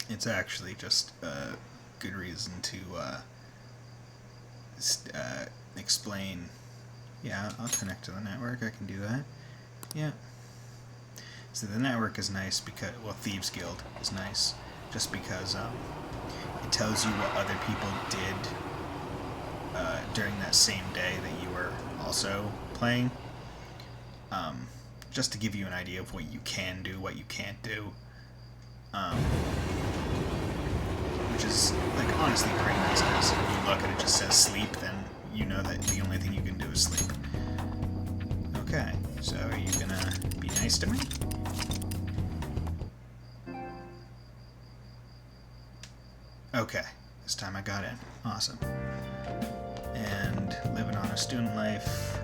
It's actually just a good reason to explain. Yeah, I'll connect to the network. I can do that. Yeah. So the network is nice because, well, Thieves Guild is nice just because it tells you what other people did during that same day that you were also playing. Just to give you an idea of what you can do, what you can't do. Which is, like, honestly pretty nice because if you look and it just says sleep, then you know that the only thing you can do is sleep. Okay, so are you gonna be nice to me? Okay, this time I got in. Awesome. And living on a student life.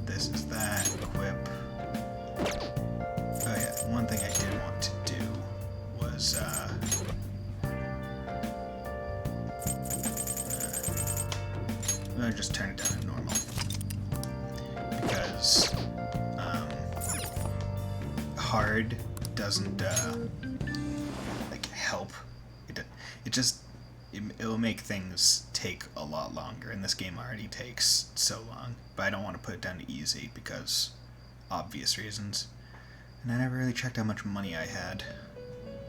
This is that. Equip. Oh yeah, one thing I did want to do was, I'll just turn it down to normal. Because, hard doesn't, like, help. It'll make things take a lot longer, and this game already takes so long. But I don't want to put it down to easy because obvious reasons. And I never really checked how much money I had,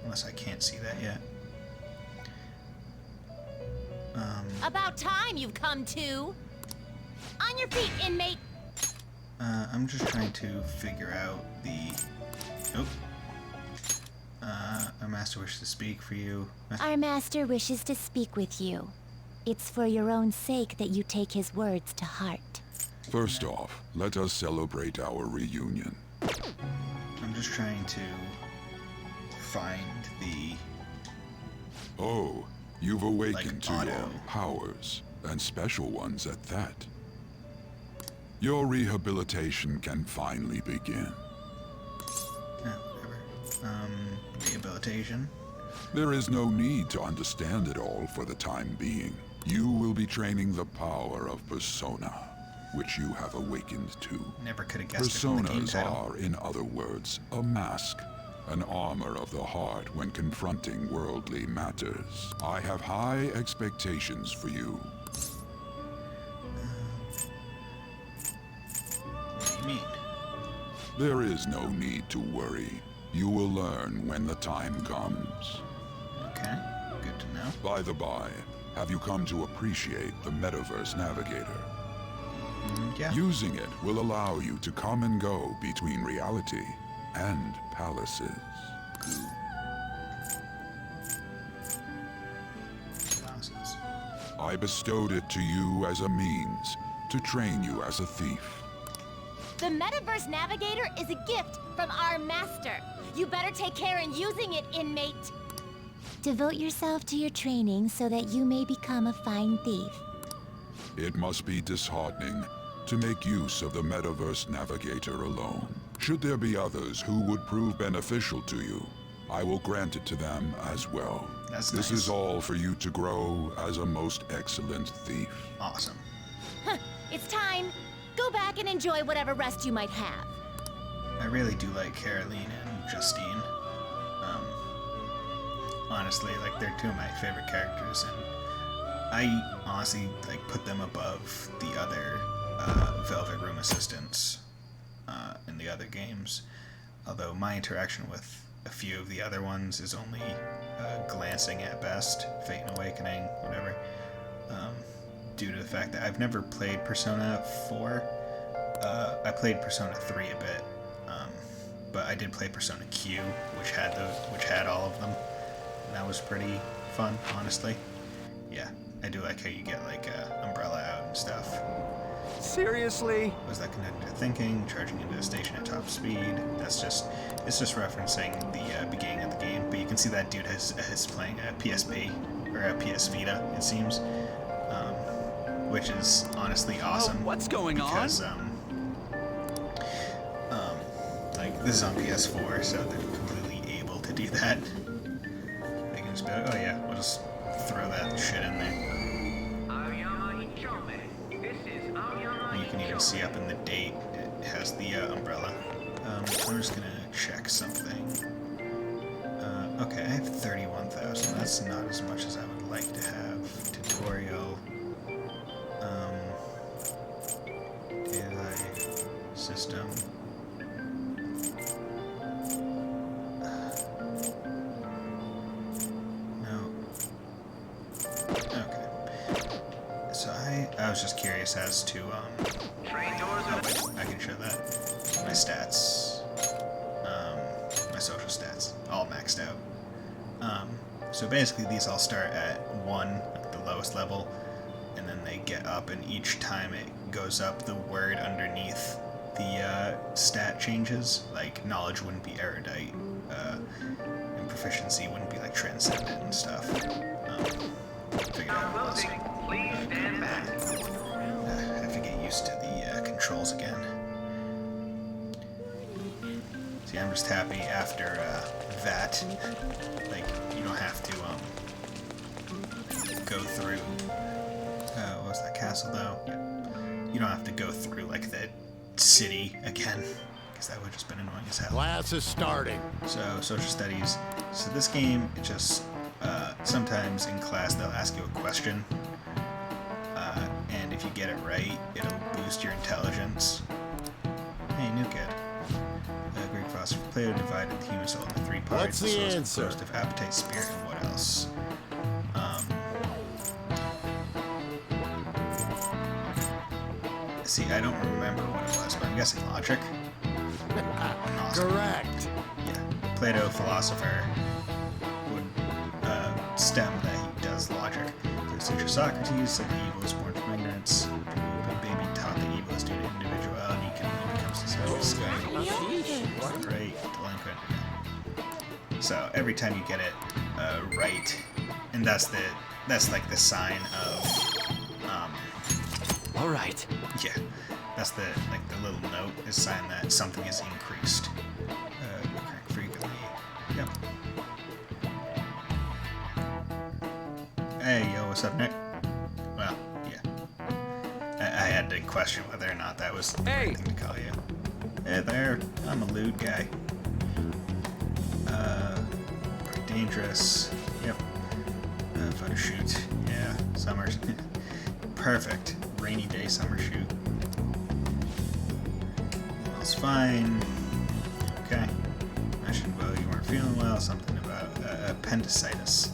unless I can't see that yet. About time you've come to. On your feet, inmate. I'm just trying to figure out the. Nope. Our master wishes to speak for you. Our master wishes to speak with you. It's for your own sake that you take his words to heart. First off, let us celebrate our reunion. I'm just trying to find the. Oh, you've awakened to auto. your powers, and special ones at that. Your rehabilitation can finally begin. Whatever. Rehabilitation. There is no need to understand it all for the time being. You will be training the power of persona, which you have awakened to. Never could have guessed it from the game Personas title. are, in other words, a mask, an armor of the heart when confronting worldly matters. I have high expectations for you. What do you mean? There is no need to worry. You will learn when the time comes. Okay, good to know. By the by, have you come to appreciate the Metaverse Navigator? Yeah. Using it will allow you to come and go between reality and palaces. Glasses. I bestowed it to you as a means to train you as a thief. The Metaverse Navigator is a gift from our master. You better take care in using it, inmate. Devote yourself to your training so that you may become a fine thief. It must be disheartening to make use of the Metaverse Navigator alone. Should there be others who would prove beneficial to you, I will grant it to them as well. That's This nice. is all for you to grow as a most excellent thief. Awesome. Huh, it's time. Go back and enjoy whatever rest you might have. I really do like Caroline and Justine. Honestly, like, they're two of my favorite characters, and I honestly, like, put them above the other Velvet Room assistants in the other games. Although my interaction with a few of the other ones is only glancing at best. Fate and Awakening, whatever. Due to the fact that I've never played Persona 4. I played Persona 3 a bit, but I did play Persona Q, which had all of them. And that was pretty fun, honestly. Yeah, I do like how you get, like, umbrella out and stuff. Seriously? Was that connected to thinking? Charging into the station at top speed? It's just referencing the beginning of the game. But you can see that dude is playing a PSP or a PS Vita, it seems, which is honestly awesome. What's going because, on? like, this is on PS4, so they're completely able to do that. They can just be like, oh yeah, we'll just throw that shit in there. And you can even see up in the date, it has the umbrella. I'm just gonna check something. Okay, I It's not as much as I would like to have. Tutorial. AI system. No. Okay. So I was just curious as to oh, wait, I can show that. My stats. My social stats. All maxed out. So basically these all start at 1, like the lowest level, and then they get up, and each time it goes up, the word underneath the stat changes. Like knowledge wouldn't be erudite, and proficiency wouldn't be like transcendent and stuff. Figured out what it was. Please stand back. I have to get used to the controls again. See, I'm just happy after that, like, you don't have to go through. What was that castle though? Yeah. You don't have to go through like the city again, because that would have just been annoying as hell. Class is starting. So social studies. So this game, it just sometimes in class they'll ask you a question, and if you get it right, it'll boost your intelligence. Hey, new kid. Greek philosopher Plato divided the human soul into 3 parts. What's the soul is answer? composed of appetite, spirit, and what else? See, I don't remember what it was, but I'm guessing logic. Awesome. Correct. Yeah, Plato, philosopher, would stem that he does logic. His teacher Socrates said that evil is born from ignorance, but baby taught that evil is due to individuality, can only become successful. Great, delinquent. So every time you get it right, and that's like the sign of All right. yeah, that's the little note is sign that something is increased. Correct frequently. Yep. Hey, yo, what's up, Nick? Well, yeah. I had to question whether or not that was the right thing to call you. Hey there, I'm a lewd guy. Dangerous. Yep. Photo shoot. Yeah, summer. Perfect. Rainy day summer shoot. All's fine. Okay. Mentioned, well, you weren't feeling well. Something about appendicitis.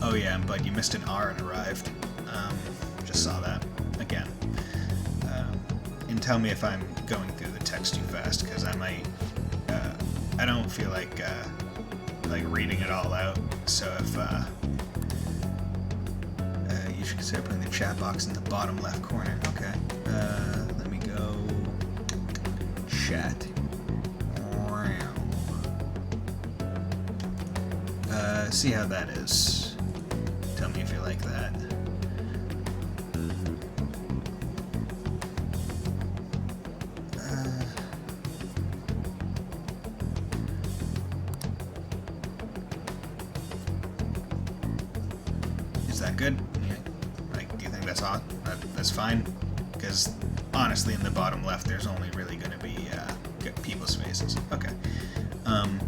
Oh yeah, but you missed an R and arrived. Just saw that again. And tell me if I'm going through the text too fast, because I might. I don't feel like reading it all out. So if you should consider putting the chat box in the bottom left corner. Okay. Let me go. Chat. See how that is. Tell me if you like that. Is that good? Like, do you think that's odd? That's fine? Because honestly, in the bottom left, there's only really going to be people's faces. Okay.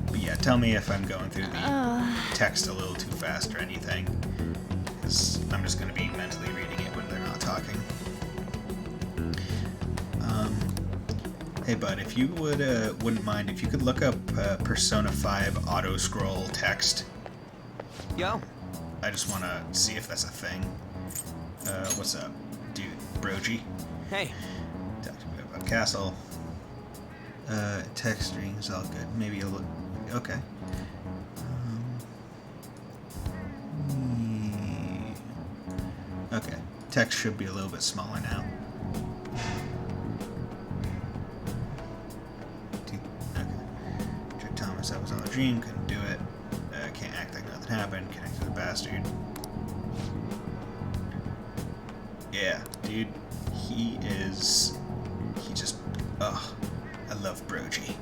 But yeah, tell me if I'm going through the text a little too fast or anything, because I'm just going to be mentally reading it when they're not talking. Hey bud, if you wouldn't mind, if you could look up Persona 5 auto scroll text. Yo. I just want to see if that's a thing. What's up, dude? Brogy? Hey. Talk to me about castle. Text strings, all good. Maybe a look. Okay. Okay. Text should be a little bit smaller now. Okay. Jack Thomas, that was all a dream. Couldn't do it. Can't act like nothing happened. Connect to the bastard. Yeah, dude. He just. Ugh. I love Brogy.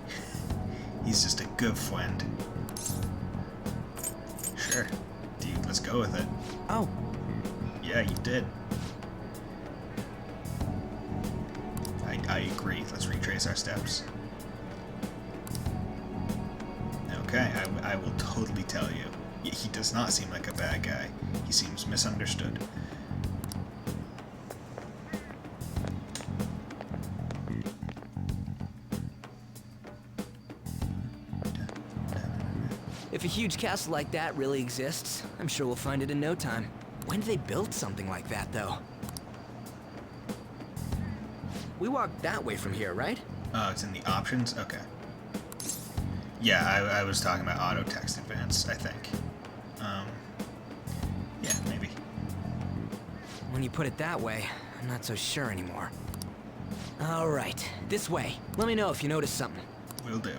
He's just a good friend. Sure. Dude, let's go with it. Oh. Yeah, you did. I agree. Let's retrace our steps. Okay, I will totally tell you. He does not seem like a bad guy. He seems misunderstood. If a huge castle like that really exists, I'm sure we'll find it in no time. When did they build something like that, though? We walked that way from here, right? Oh, it's in the options? Okay. Yeah, I was talking about auto text advance, I think. Yeah, maybe. When you put it that way, I'm not so sure anymore. All right, this way. Let me know if you notice something. Will do.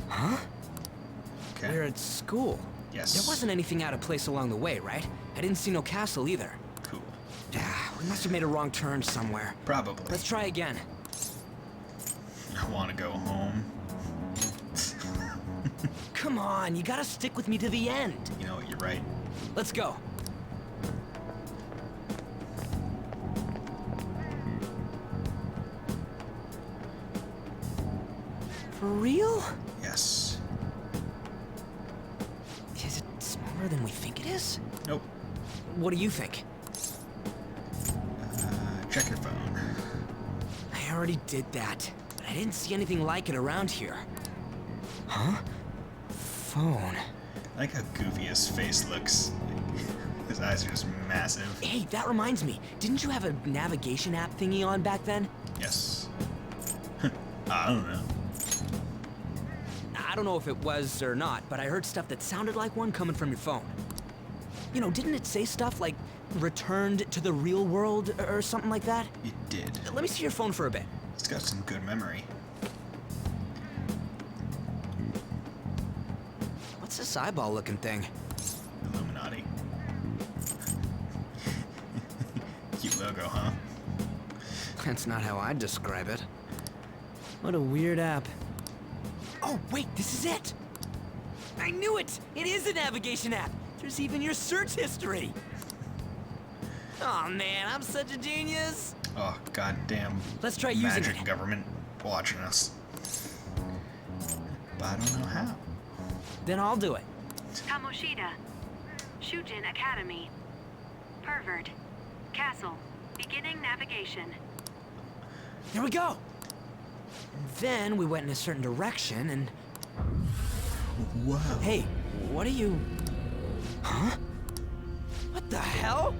Huh? Okay. We're at school. Yes. There wasn't anything out of place along the way, right? I didn't see no castle either. Cool. We must have made a wrong turn somewhere. Probably. Let's try again. I want to go home. Come on, you gotta stick with me to the end. You know what, you're right. Let's go. For real? Yes. Is it smaller than we think it is? Nope. What do you think? Check your phone. I already did that, but I didn't see anything like it around here. Huh? Phone. I like how goofy his face looks. His eyes are just massive. Hey, that reminds me. Didn't you have a navigation app thingy on back then? Yes. I don't know. I don't know if it was or not, but I heard stuff that sounded like one coming from your phone. You know, didn't it say stuff like returned to the real world or something like that? It did. Let me see your phone for a bit. It's got some good memory. What's this eyeball looking thing? Illuminati. Cute logo, huh? That's not how I'd describe it. What a weird app. Oh, wait, this is it! I knew it! It is a navigation app! There's even your search history! Oh man, I'm such a genius! Oh, goddamn. Let's try using magic it. government watching us. But I don't know how. Then I'll do it. Kamoshida. Shujin Academy. Pervert. Castle. Beginning navigation. There we go! Then we went in a certain direction and... Whoa. Hey, what are you... Huh? What the hell?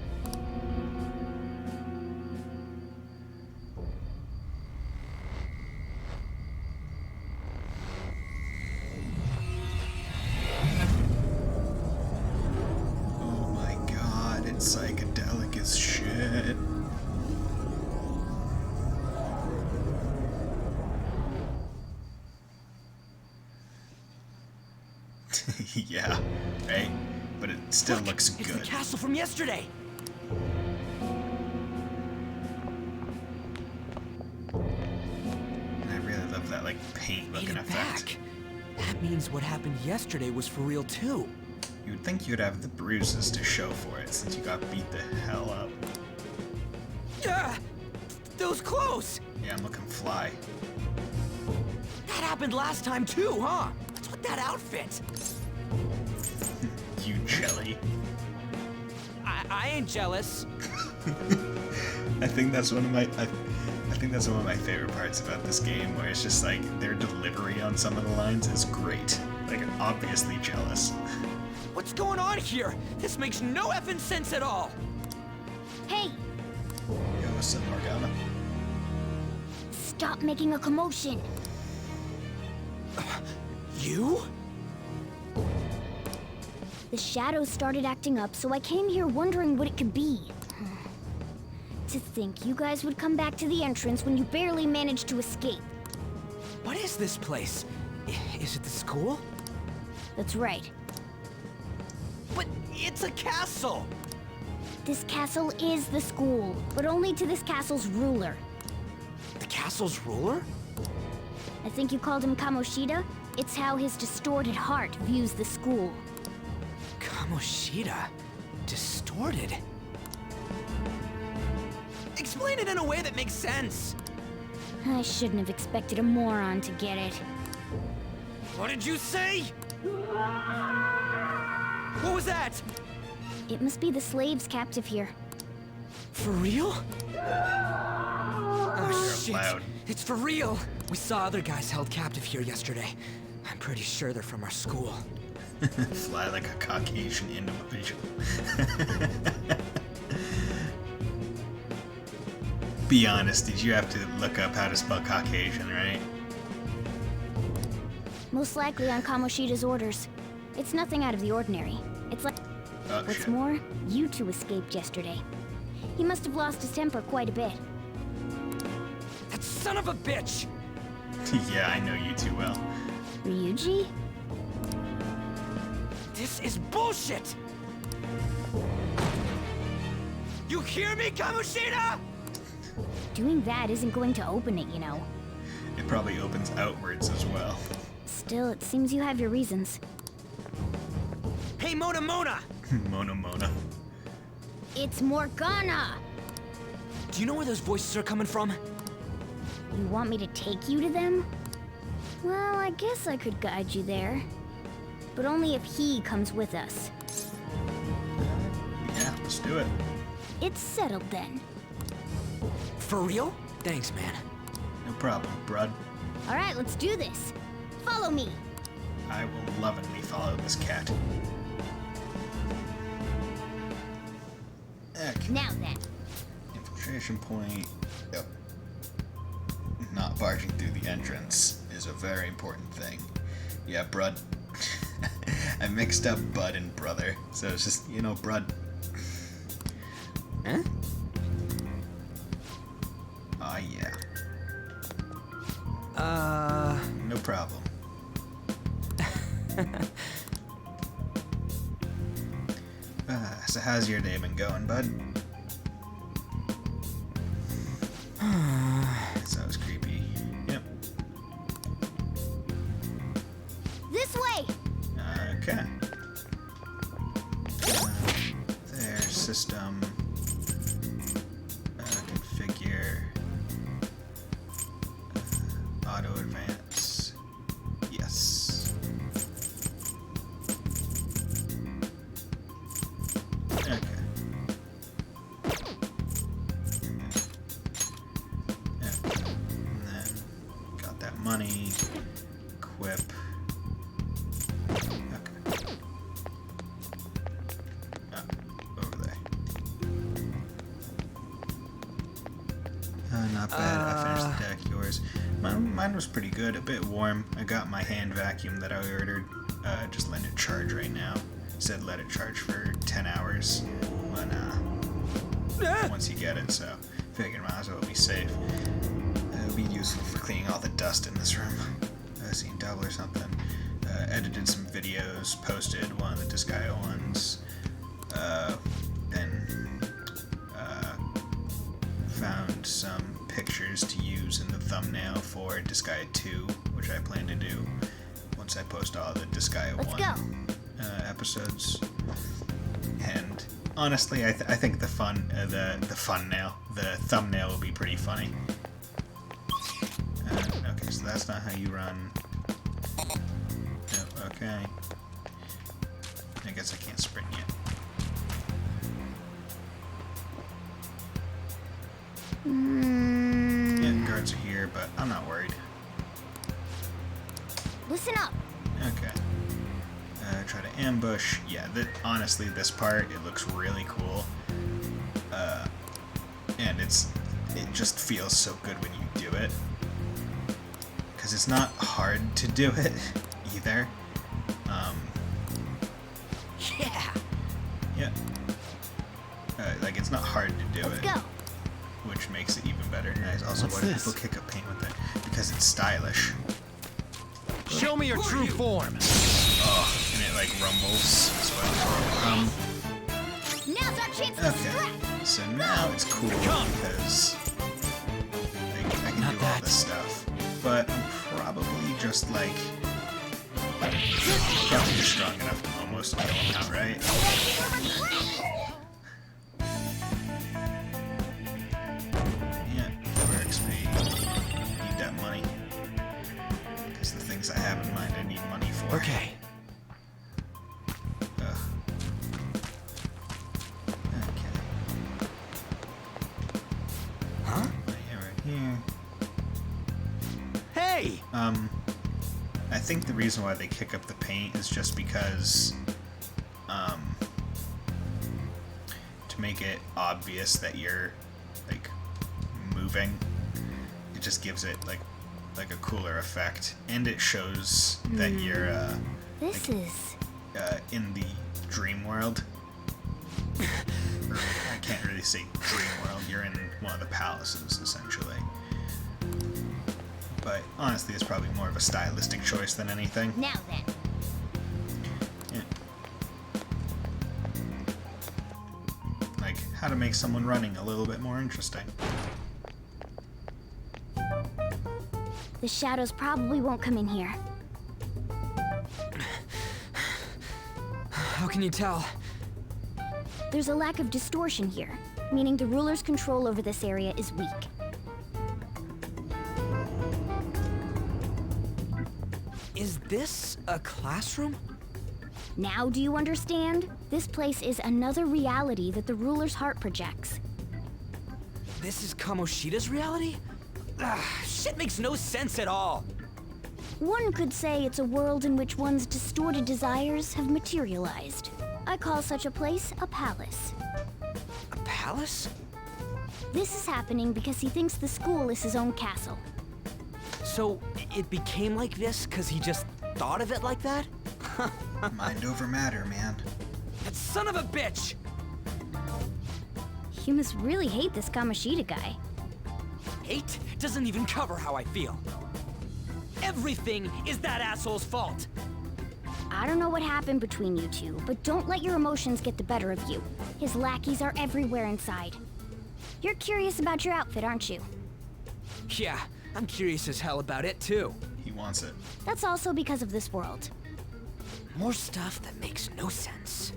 Oh my god, it's psychedelic as shit. Yeah, right? But it still Look, looks it's good. the castle from yesterday! And I really love that, like, paint Made looking it effect. back. That means what happened yesterday was for real too. You would think you'd have the bruises to show for it since you got beat the hell up. Yeah, those clothes! Yeah, I'm looking fly. That happened last time too, huh? What's with that outfit? You jelly. I ain't jealous. I think that's one of my I think that's one of my favorite parts about this game, where it's just like their delivery on some of the lines is great. Like, obviously jealous. What's going on here? This makes no effing sense at all. Hey, Yo, what's up, Morgana? stop making a commotion. You? The shadows started acting up, so I came here wondering what it could be. To think you guys would come back to the entrance when you barely managed to escape. What is this place? Is it the school? That's right. But it's a castle! This castle is the school, but only to this castle's ruler. The castle's ruler? I think you called him Kamoshida? It's how his distorted heart views the school. Kamoshida? Distorted? explain it in a way that makes sense. I shouldn't have expected a moron to get it. What did you say? What was that? It must be the slaves captive here. For real? Oh, shit. loud. It's for real. We saw other guys held captive here yesterday. I'm pretty sure they're from our school. Fly like a Caucasian individual. Be honest, did you have to look up how to spell Caucasian, right? Most likely on Kamoshida's orders. It's nothing out of the ordinary. It's like... Oh, What's shit. more, you two escaped yesterday. He must have lost his temper quite a bit. That son of a bitch! Yeah, I know you too well. Ryuji? This is bullshit! You hear me, Kamoshida? Doing that isn't going to open it, you know. It probably opens outwards as well. Still, it seems you have your reasons. Hey, Mona Mona! Mona Mona. It's Morgana! Do you know where those voices are coming from? You want me to take you to them? Well, I guess I could guide you there. But only if he comes with us. Yeah, let's do it. It's settled then. For real? Thanks, man. No problem, brud. Alright, let's do this. Follow me. I will lovingly follow this cat. Okay. Now then. Infiltration point. Yep. Not barging through the entrance is a very important thing. Yeah, brud. I mixed up bud and brother, so it's just, you know, brud. Huh? Ah, yeah. No problem. So how's your day been going, bud? That was creepy. Yep. This way! Okay. There, system. Configure. Auto advance. Yes. Okay. And then got that money. Equip. Okay. Over there. Not bad. I finished the deck. Yours. Mine was pretty good. A bit warm. I got my hand vacuum that I ordered. Just letting it charge right now. Said let it charge for 10 hours. When once you get it, so figured might as well be safe. It'll be useful for cleaning all the dust in this room. Seen double or something. Edited some videos, posted one of the Disgaea ones. Then found some pictures to use in the thumbnail for Disgaea 2, which I plan to do once I post all the Disgaea 1 episodes. And honestly, I think the thumbnail will be pretty funny. Okay, so that's not how you run. Nope, okay. I guess I can't sprint yet. Yeah, guards are here, but I'm not worried. Listen up. Okay. Try to ambush. Yeah, honestly, this part, it looks really cool. And it just feels so good when you do it. Because it's not hard to do it, either. Yeah! Yeah. Like, it's not hard to do Let's it. go. Which makes it even better. Nice. Also, What's why do this? people kick up paint with it? Because it's stylish. Show me your true form. Oh, and it like rumbles. That's why Now's our chance to okay. strike. So now it's cool because I can Not do all that. this stuff. But I'm probably just like probably just strong enough to almost kill him outright. I think the reason why they kick up the paint is just because, to make it obvious that you're, like, moving. It just gives it, like a cooler effect. And it shows that you're, This is... in the dream world. Or, I can't really say dream world. You're in one of the palaces, essentially. But honestly, it's probably more of a stylistic choice than anything. Now then. Yeah. Like, how to make someone running a little bit more interesting. The shadows probably won't come in here. How can you tell? There's a lack of distortion here, meaning the ruler's control over this area is weak. Is this a classroom? Now do you understand? This place is another reality that the ruler's heart projects. This is Kamoshida's reality? Shit makes no sense at all. One could say it's a world in which one's distorted desires have materialized. I call such a place a palace. A palace? This is happening because he thinks the school is his own castle. So, it became like this because he just thought of it like that? Mind over matter, man. That son of a bitch! You must really hate this Kamoshida guy. Hate doesn't even cover how I feel. Everything is that asshole's fault. I don't know what happened between you two, but don't let your emotions get the better of you. His lackeys are everywhere inside. You're curious about your outfit, aren't you? Yeah, I'm curious as hell about it too. He wants it. That's also because of this world. More stuff that makes no sense.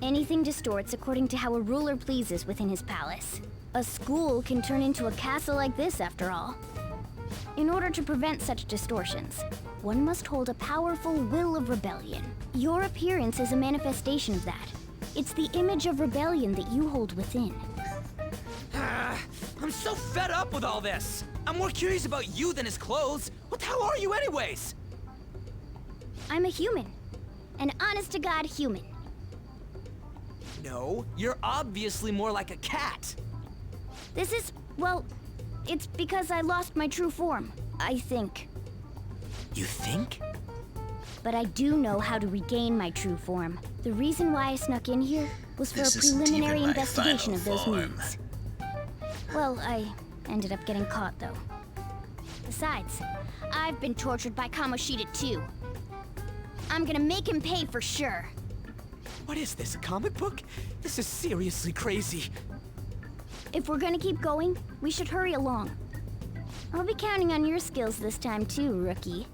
Anything distorts according to how a ruler pleases within his palace. A school can turn into a castle like this, after all. In order to prevent such distortions, one must hold a powerful will of rebellion. Your appearance is a manifestation of that. It's the image of rebellion that you hold within. I'm so fed up with all this. I'm more curious about you than his clothes. What the hell are you anyways? I'm a human. An honest-to-God human. No, you're obviously more like a cat. This is, well, it's because I lost my true form, I think. You think? But I do know how to regain my true form. The reason why I snuck in here was for This a isn't preliminary even my investigation final of those form. moves. Well, I ended up getting caught, though. Besides, I've been tortured by Kamoshida, too. I'm gonna make him pay for sure. What is this, a comic book? This is seriously crazy. If we're gonna keep going, we should hurry along. I'll be counting on your skills this time, too, rookie.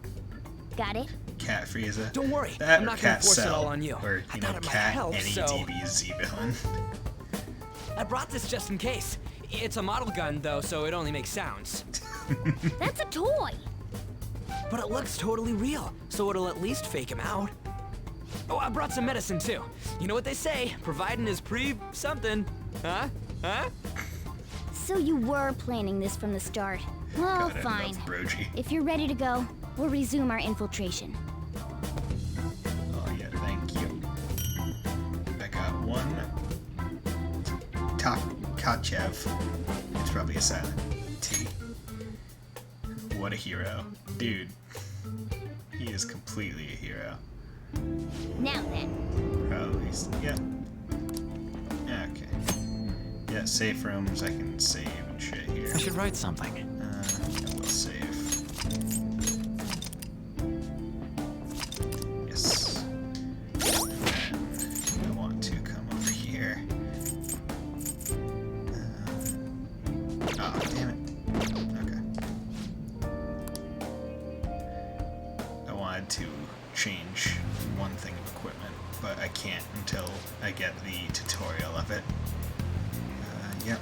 Got it? Cat Frieza. Don't worry, That I'm or not gonna Cat force it Cell, all on you. Or, I you thought know, it might Cat help, any so- DBZ villain. I brought this just in case. It's a model gun, though, so it only makes sounds. That's a toy! But it looks totally real, so it'll at least fake him out. Oh, I brought some medicine, too. You know what they say, providing is something. Huh? Huh? So you were planning this from the start. Well, God, I fine. love Roji. If you're ready to go, we'll resume our infiltration. Oh yeah, thank you. I got one. Kachev. It's probably a silent T. What a hero. Dude. He is completely a hero. Now then. Probably. Yeah. Yeah, okay. Yeah, safe rooms. I can save and shit here. I should write something. I will save. Yes. And I want to come over here. Oh, damn it. Okay. I wanted to change one thing of equipment, but I can't until I get the tutorial of it. Yep.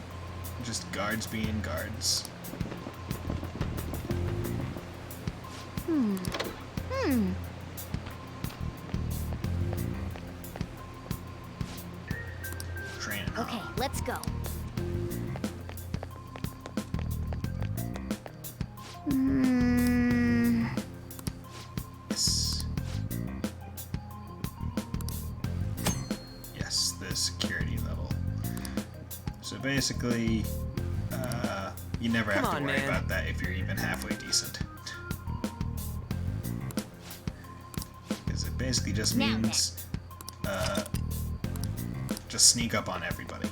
Just guards being guards. Training. Okay, let's go. So basically, you never have Come to on, worry man. about that if you're even halfway decent. Because it basically just Now means, just sneak up on everybody.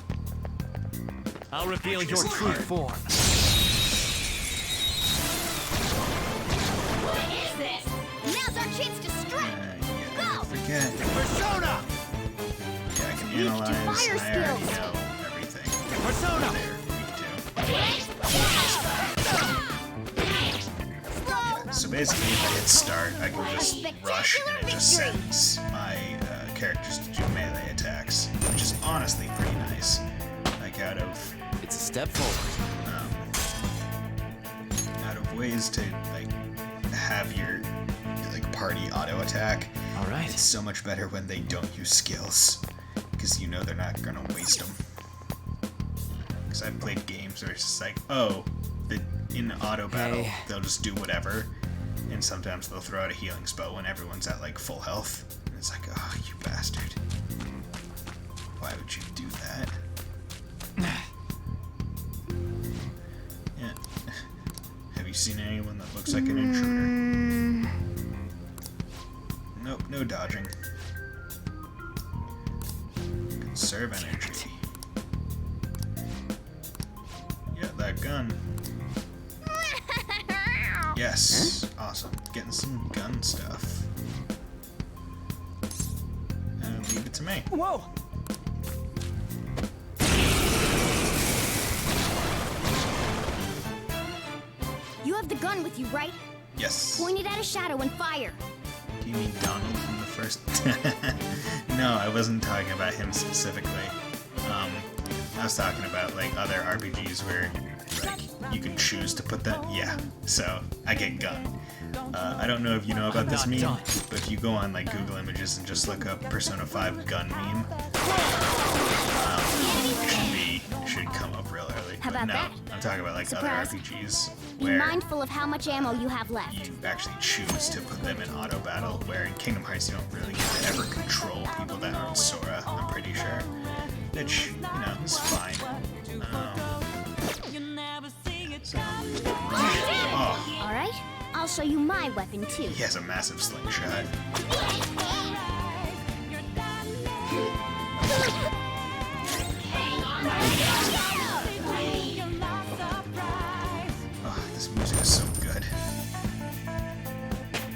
I'll reveal Which your is true hard. form. What is this? Now's our chance to strike! Yeah, Go! forget. Persona! Yeah, I can Weak to analyze, fire and I already skills. know everything. Persona! They're weak to. Slow! So basically, if I hit start, I can just rush, and it just Spectacular sends my characters to do melee attacks, which is honestly pretty nice. Like out of It's a step forward. ways to like have your like party auto attack. All right. It's so much better when they don't use skills, because you know they're not gonna waste them. Because I've played games where it's just like, oh, in auto battle Hey. they'll just do whatever, and sometimes they'll throw out a healing spell when everyone's at like full health, and it's like, oh, you bastard! Why would you do that? Yeah. Have you seen anyone that looks like an intruder? Nope, no dodging. Conserve energy. Yeah, that gun. Yes, awesome. Getting some gun stuff. Leave it to me. Whoa! You have the gun with you, right? Yes. Point it at a shadow and fire. Do you mean Donald from the first? No, I wasn't talking about him specifically. I was talking about like other RPGs where like you can choose to put that. Yeah. So I get gun. I don't know if you know about this meme, but if you go on like Google Images and just look up Persona 5 gun meme, it should come up real early. How But about no, that? I'm talking about like Surprise. other RPGs Be where mindful of how much ammo you have left. you actually choose to put them in auto battle, where in Kingdom Hearts you don't really get to ever control people that aren't Sora, I'm pretty sure. Which, you know, is fine. Oh, Alright? I'll show you my weapon too. he has a massive slingshot. Oh, this music is so good.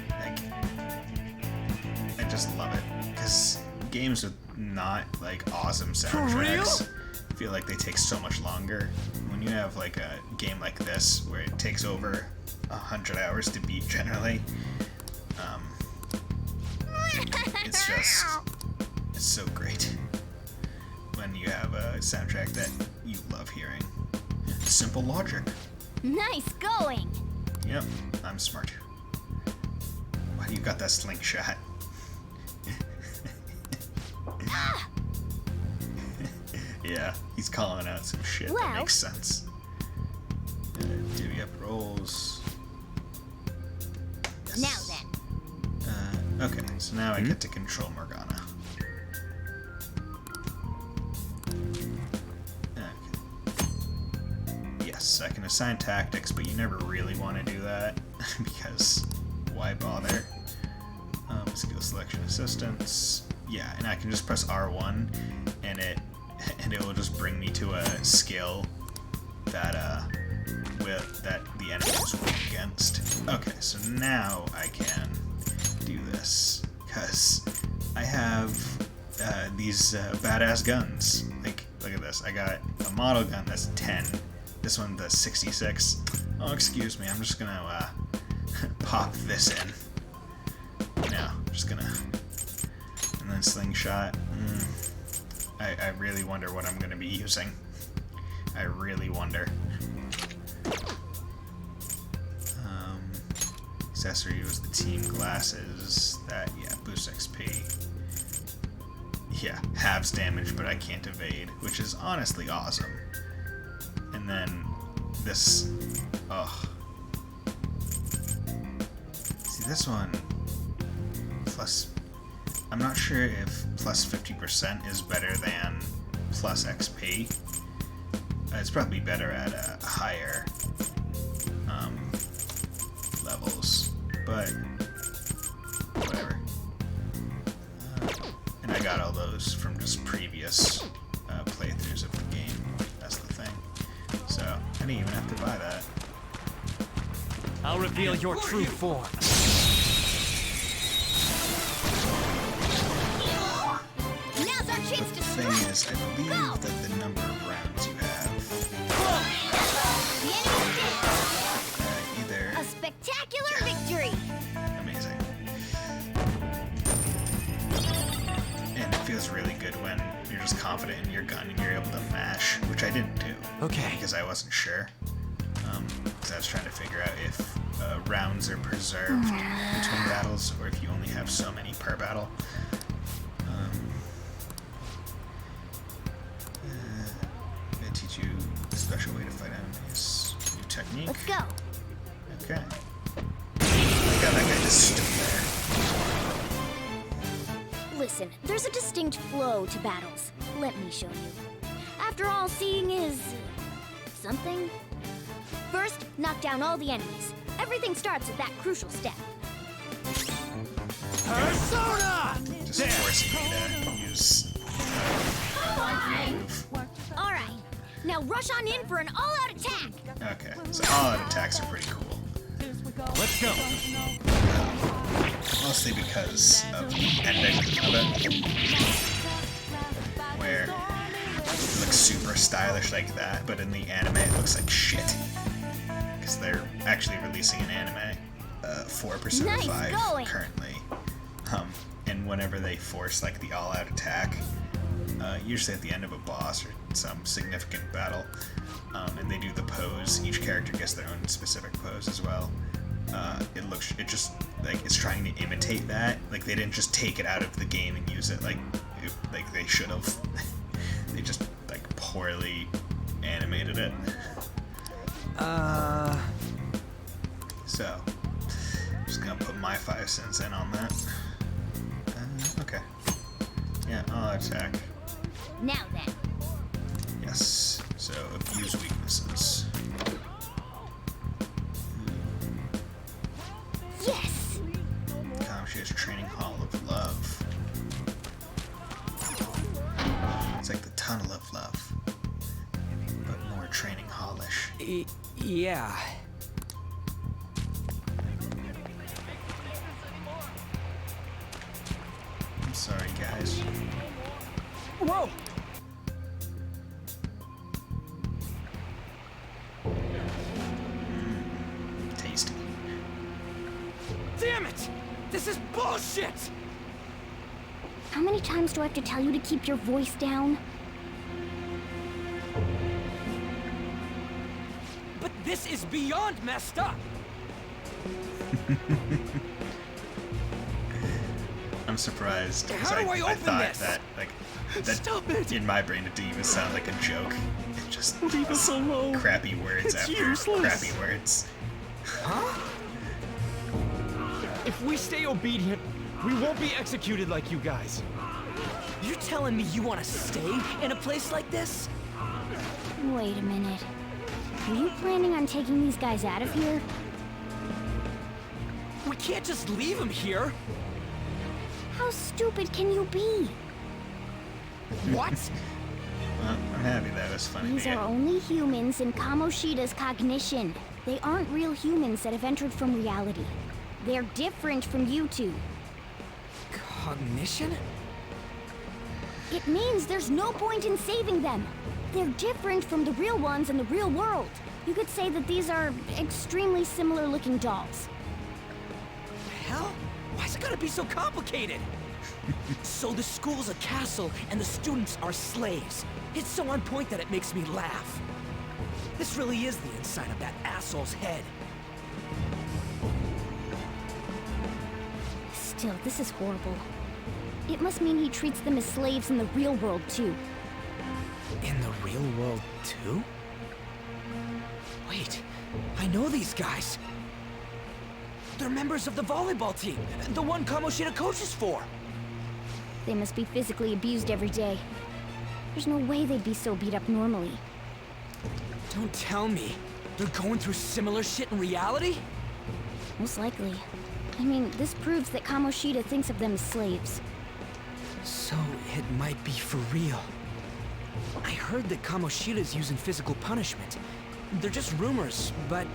Like, I just love it. Because games with not, like, awesome soundtracks feel like they take so much longer. When you have, like, a game like this, where it takes over 100 hours to beat generally, it's so great when you have a soundtrack that you love hearing. Simple logic. Nice going! Yep, I'm smart. Why do you got that slingshot? Yeah, he's calling out some shit Well- that makes sense. Divvy up rolls. Yes. Now then. Okay, so now I get to control Morgana. Okay. Yes, I can assign tactics, but you never really want to do that because why bother? Skill selection assistance. Yeah, and I can just press R1, and it will just bring me to a skill that that the enemy is weak against. Okay, so now I can do this because I have these badass guns. Like, look at this. I got a model gun that's 10. This one does 66. Oh, excuse me. I'm just gonna pop this in. No, I'm just gonna. And then slingshot. I really wonder what I'm gonna be using. I really wonder. Accessory was the team glasses. That, yeah, boost XP. Yeah, halves damage, but I can't evade, which is honestly awesome. And then this. Ugh. See, this one. Plus. I'm not sure if plus 50% is better than plus XP. It's probably better at higher levels, but whatever. And I got all those from just previous playthroughs of the game. That's the thing. So I didn't even have to buy that. I'll reveal your true form. Now's our chance The to thing strike. is, I believe that the number of rounds you have, The enemy's dead. either A spectacular victory. amazing, and it feels really good when you're just confident in your gun and you're able to mash, which I didn't do. Okay. Because I wasn't sure. Because I was trying to figure out if rounds are preserved between battles or if you only have so many per battle. I'm going to teach you a special way to fight enemies. New technique. Let's go. Okay. Oh my god, that guy just stood there. Listen, there's a distinct flow to battles. Let me show you. After all, seeing is something. First, knock down all the enemies. Everything starts at that crucial step. Persona! Just forcing me to use move. All right, now rush on in for an all-out attack. Okay, so all-out attacks are pretty cool. Let's go. Mostly because of the ending of it, where it looks super stylish like that, but in the anime it looks like shit. Because they're actually releasing an anime for Persona Nice 5 going. currently. And whenever they force like the all-out attack, usually at the end of a boss or some significant battle, and they do the pose, each character gets their own specific pose as well. It just like it's trying to imitate that. Like they didn't just take it out of the game and use it like they should have. They just like poorly animated it. So, just gonna put my 5 cents in on that. Okay. Yeah, I'll attack. Now then, Yes. So abuse weaknesses. yes. Kamoshida's Training Hall of Love. It's like the Tunnel of Love, but more training hallish. Yeah. I'm sorry, guys. Whoa! Tasty. Damn it! This is bullshit! How many times do I have to tell you to keep your voice down? But this is beyond messed up! I'm surprised. 'Cause How do I open thought this? that that Stop it! in my brain it didn't even sound like a joke. It just Leave us alone. crappy words It's after useless. crappy words. If we stay obedient, we won't be executed like you guys. You're telling me you want to stay in a place like this? Wait a minute. Are you planning on taking these guys out of here? We can't just leave him here! How stupid can you be? What? Well, I'm happy that was funny. These to are get. only humans in Kamoshida's cognition. They aren't real humans that have entered from reality. They're different from you two. Cognition? It means there's no point in saving them. They're different from the real ones in the real world. You could say that these are extremely similar looking dolls. Hell? Why's it gotta be so complicated? So the school's a castle and the students are slaves. It's so on point that it makes me laugh. This really is the inside of that asshole's head. Still, this is horrible. It must mean he treats them as slaves in the real world, too. In the real world, too? Wait, I know these guys. They're members of the volleyball team, the one Kamoshida coaches for. They must be physically abused every day. There's no way they'd be so beat up normally. Don't tell me. They're going through similar shit in reality? Most likely. I mean, this proves that Kamoshida thinks of them as slaves. So it might be for real. I heard that Kamoshida's using physical punishment. They're just rumors, but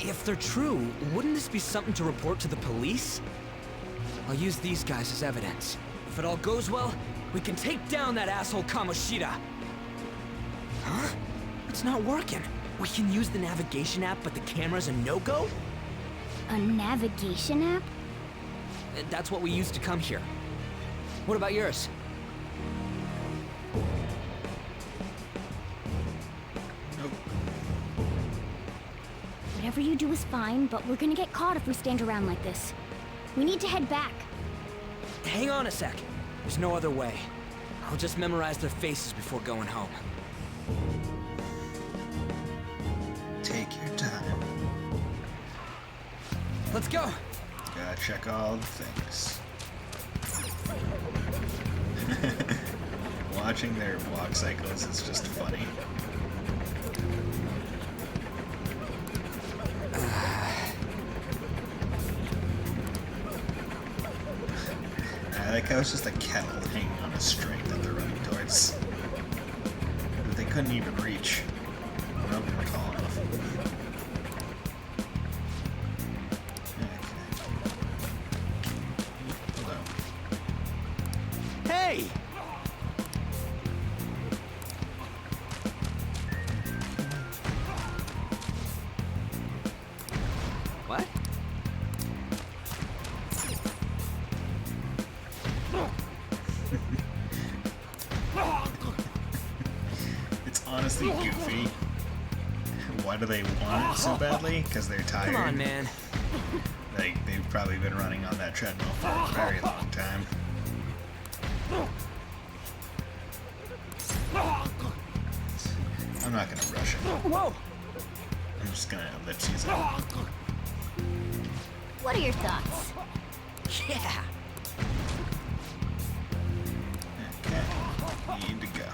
if they're true, wouldn't this be something to report to the police? I'll use these guys as evidence. If it all goes well, we can take down that asshole Kamoshida. Huh? It's not working. We can use the navigation app, but the camera's a no-go? A navigation app? That's what we used to come here. What about yours? Nope. Whatever you do is fine, but we're gonna get caught if we stand around like this. We need to head back. Hang on a sec. There's no other way. I'll just memorize their faces before going home. Take your time. Let's go! Gotta check all the things. Watching their walk cycles is just funny. I like how it's just a kettle hanging on a string that they're running towards. But they couldn't even reach. Nope, tall enough. Hello. Hey! What? It's honestly goofy. Why do they want it so badly? Because they're tired. Come on, man. Like, they've probably been running on that treadmill for a very long time. I'm not gonna rush it. Whoa! I'm just gonna ellipses it. What are your thoughts? Yeah! Okay, need to go.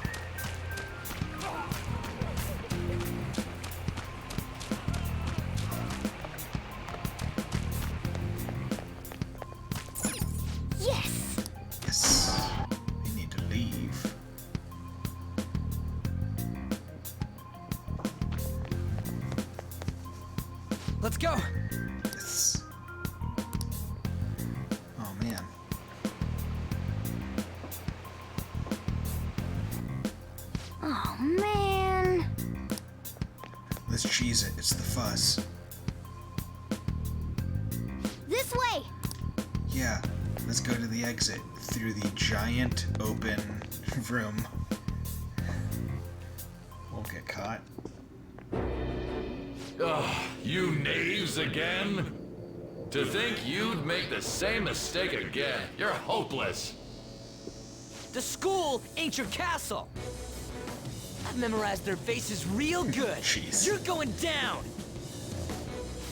Yes! Yes, we need to leave. Let's go! Yes. Oh man. Oh man! Let's cheese it. It's the fuzz. This way! Yeah, let's go to the exit through the giant open room. Won't get caught. Ugh, you knaves again? To think you'd make the same mistake again. You're hopeless. The school ain't your castle! I've memorized their faces real good. Jeez. You're going down!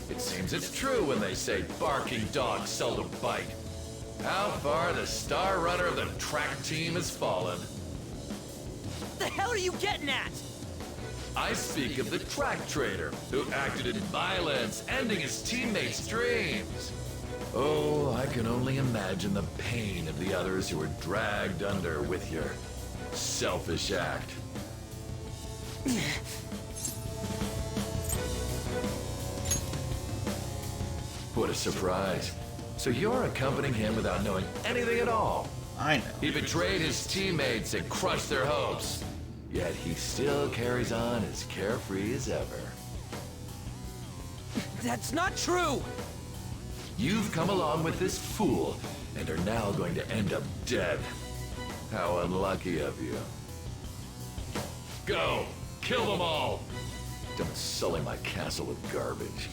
It seems it's true when they say barking dogs seldom bite. How far the star runner of the track team has fallen. What the hell are you getting at? I speak of the track trader who acted in violence, ending his teammates' dreams. Oh, I can only imagine the pain of the others who were dragged under with your selfish act. What a surprise. So you're accompanying him without knowing anything at all. I know. He betrayed his teammates and crushed their hopes. Yet he still carries on as carefree as ever. That's not true! You've come along with this fool and are now going to end up dead. How unlucky of you. Go! Kill them all! Don't sully my castle with garbage.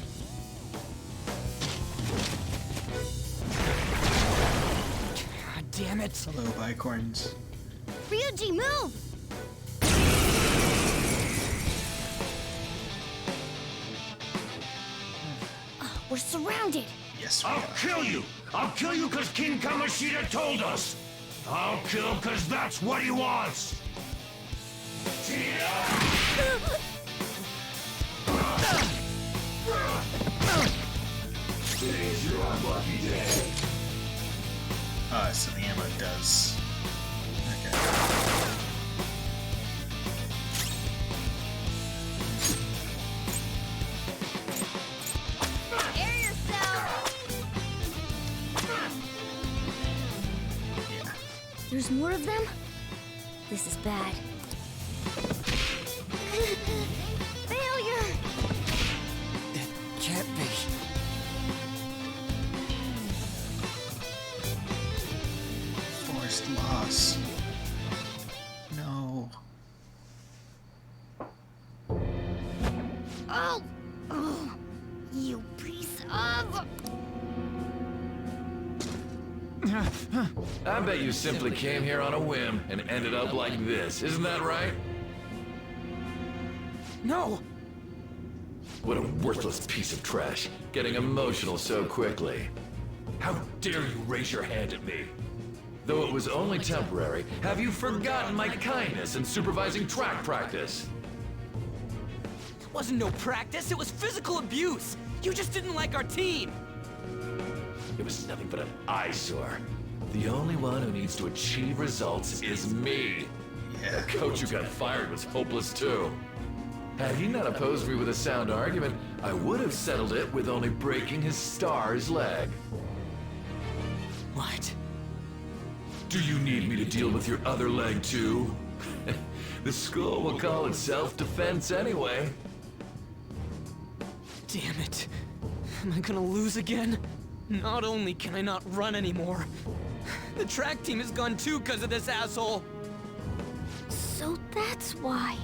God damn it! Hello, bicorns. Ryuji, move! Oh, we're surrounded! Yes, we I'll are. kill you! I'll kill you because King Kamoshida told us! I'll kill because that's what he wants! There's more of them? This is bad. Failure! It can't be. Forced loss. No. Oh! Oh! You piece of... I bet you simply came here on a whim and ended up like this. Isn't that right? No! What a worthless piece of trash. Getting emotional so quickly. How dare you raise your hand at me? Though it was only temporary, have you forgotten my kindness in supervising track practice? It wasn't no practice, it was physical abuse! You just didn't like our team! It was nothing but an eyesore. The only one who needs to achieve results is me. Yeah. The coach who got fired was hopeless too. Had he not opposed me with a sound argument, I would have settled it with only breaking his star's leg. What? Do you need me to deal with your other leg too? The school will call it self-defense anyway. Damn it. Am I gonna lose again? Not only can I not run anymore, the track team is gone too because of this asshole. So that's why.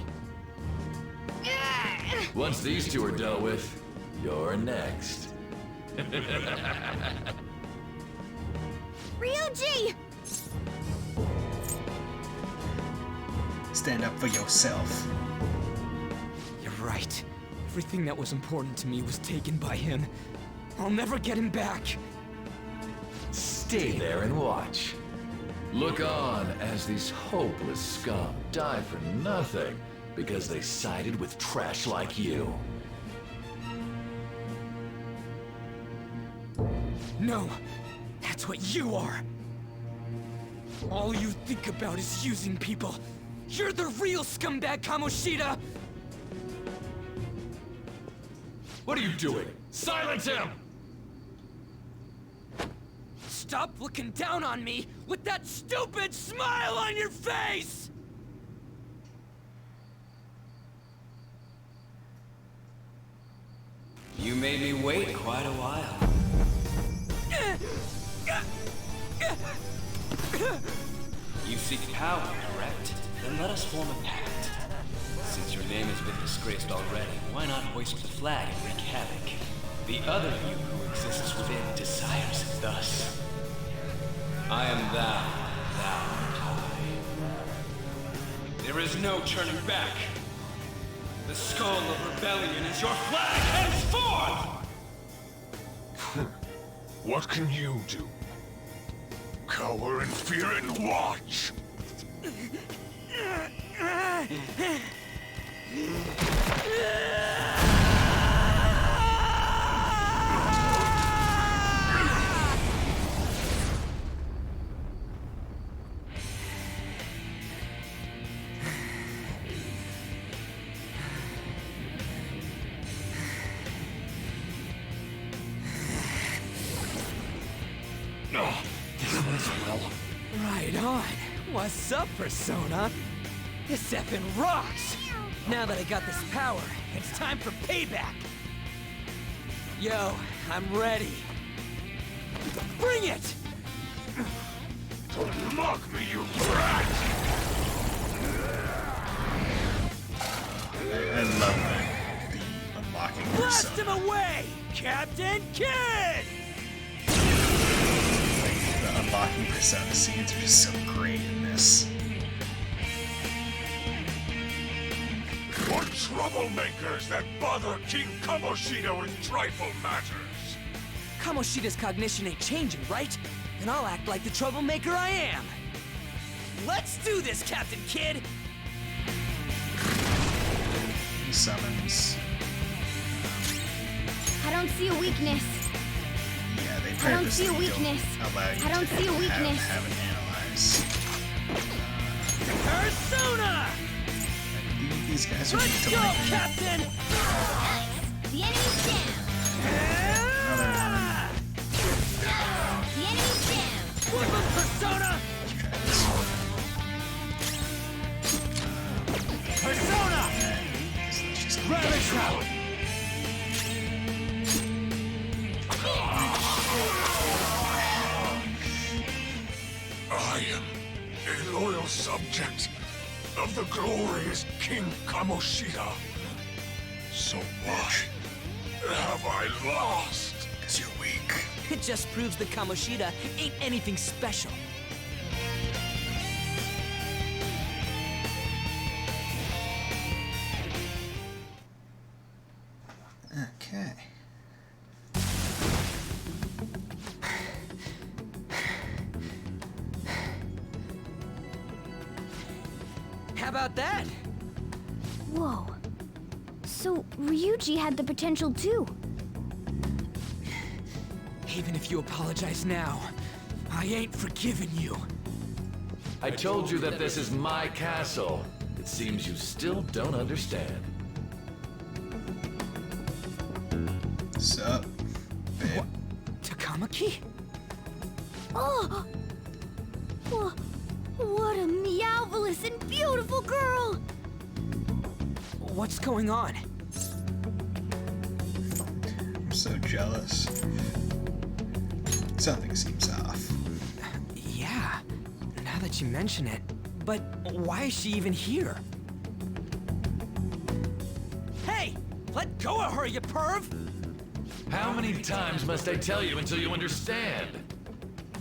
Once these two are dealt with, you're next. Ryuji! Stand up for yourself. You're right. Everything that was important to me was taken by him. I'll never get him back. Stay there and watch. Look on as these hopeless scum die for nothing because they sided with trash like you. No, that's what you are. All you think about is using people. You're the real scumbag, Kamoshida! What are you doing? Silence him! Stop looking down on me with that stupid smile on your face! You made me wait quite a while. You seek power, correct? Then let us form a pact. Since your name has been disgraced already, why not hoist the flag and wreak havoc? The other you who exists within desires it thus. I am thou, thou art I. There is no turning back. The skull of rebellion is your flag henceforth! What can you do? Cower in fear and watch! Right on. What's up, Persona? This effing rocks! Now that I got this power, it's time for payback! Yo, I'm ready. Bring it! Mock me, you brat! I love the unlocking Blast him persona. away, Captain Kid! The unlocking persona scenes are just so great in this. What troublemakers that bother King Kamoshida with trifle matters? Kamoshida's cognition ain't changing, right? Then I'll act like the troublemaker I am. Let's do this, Captain Kid! He summons. I don't see a weakness. Yeah, they I don't see a purposely weakness. don't allow you I don't to see a weakness. have it analyze. Persona! These guys are weak Let's to go, lightning. Captain! The enemy's down. Another one. The enemy's down. Flip him, Persona! Let's try this one. Persona! Rabbit Trap! I am a loyal subject of the glorious King Kamoshida. So why have I lost? 'Cause you're weak. It just proves that Kamoshida ain't anything special. Okay. How about that? Whoa. So, Ryuji had the potential too. Even if you apologize now, I ain't forgiving you. I told you that this is my castle. It seems you still don't understand. Sup, babe? Takamaki? Oh! What a meowvelous and beautiful girl! What's going on? I'm so jealous. Something seems off. Yeah, now that you mention it. But why is she even here? Hey! Let go of her, you perv! How many times must I tell you until you understand?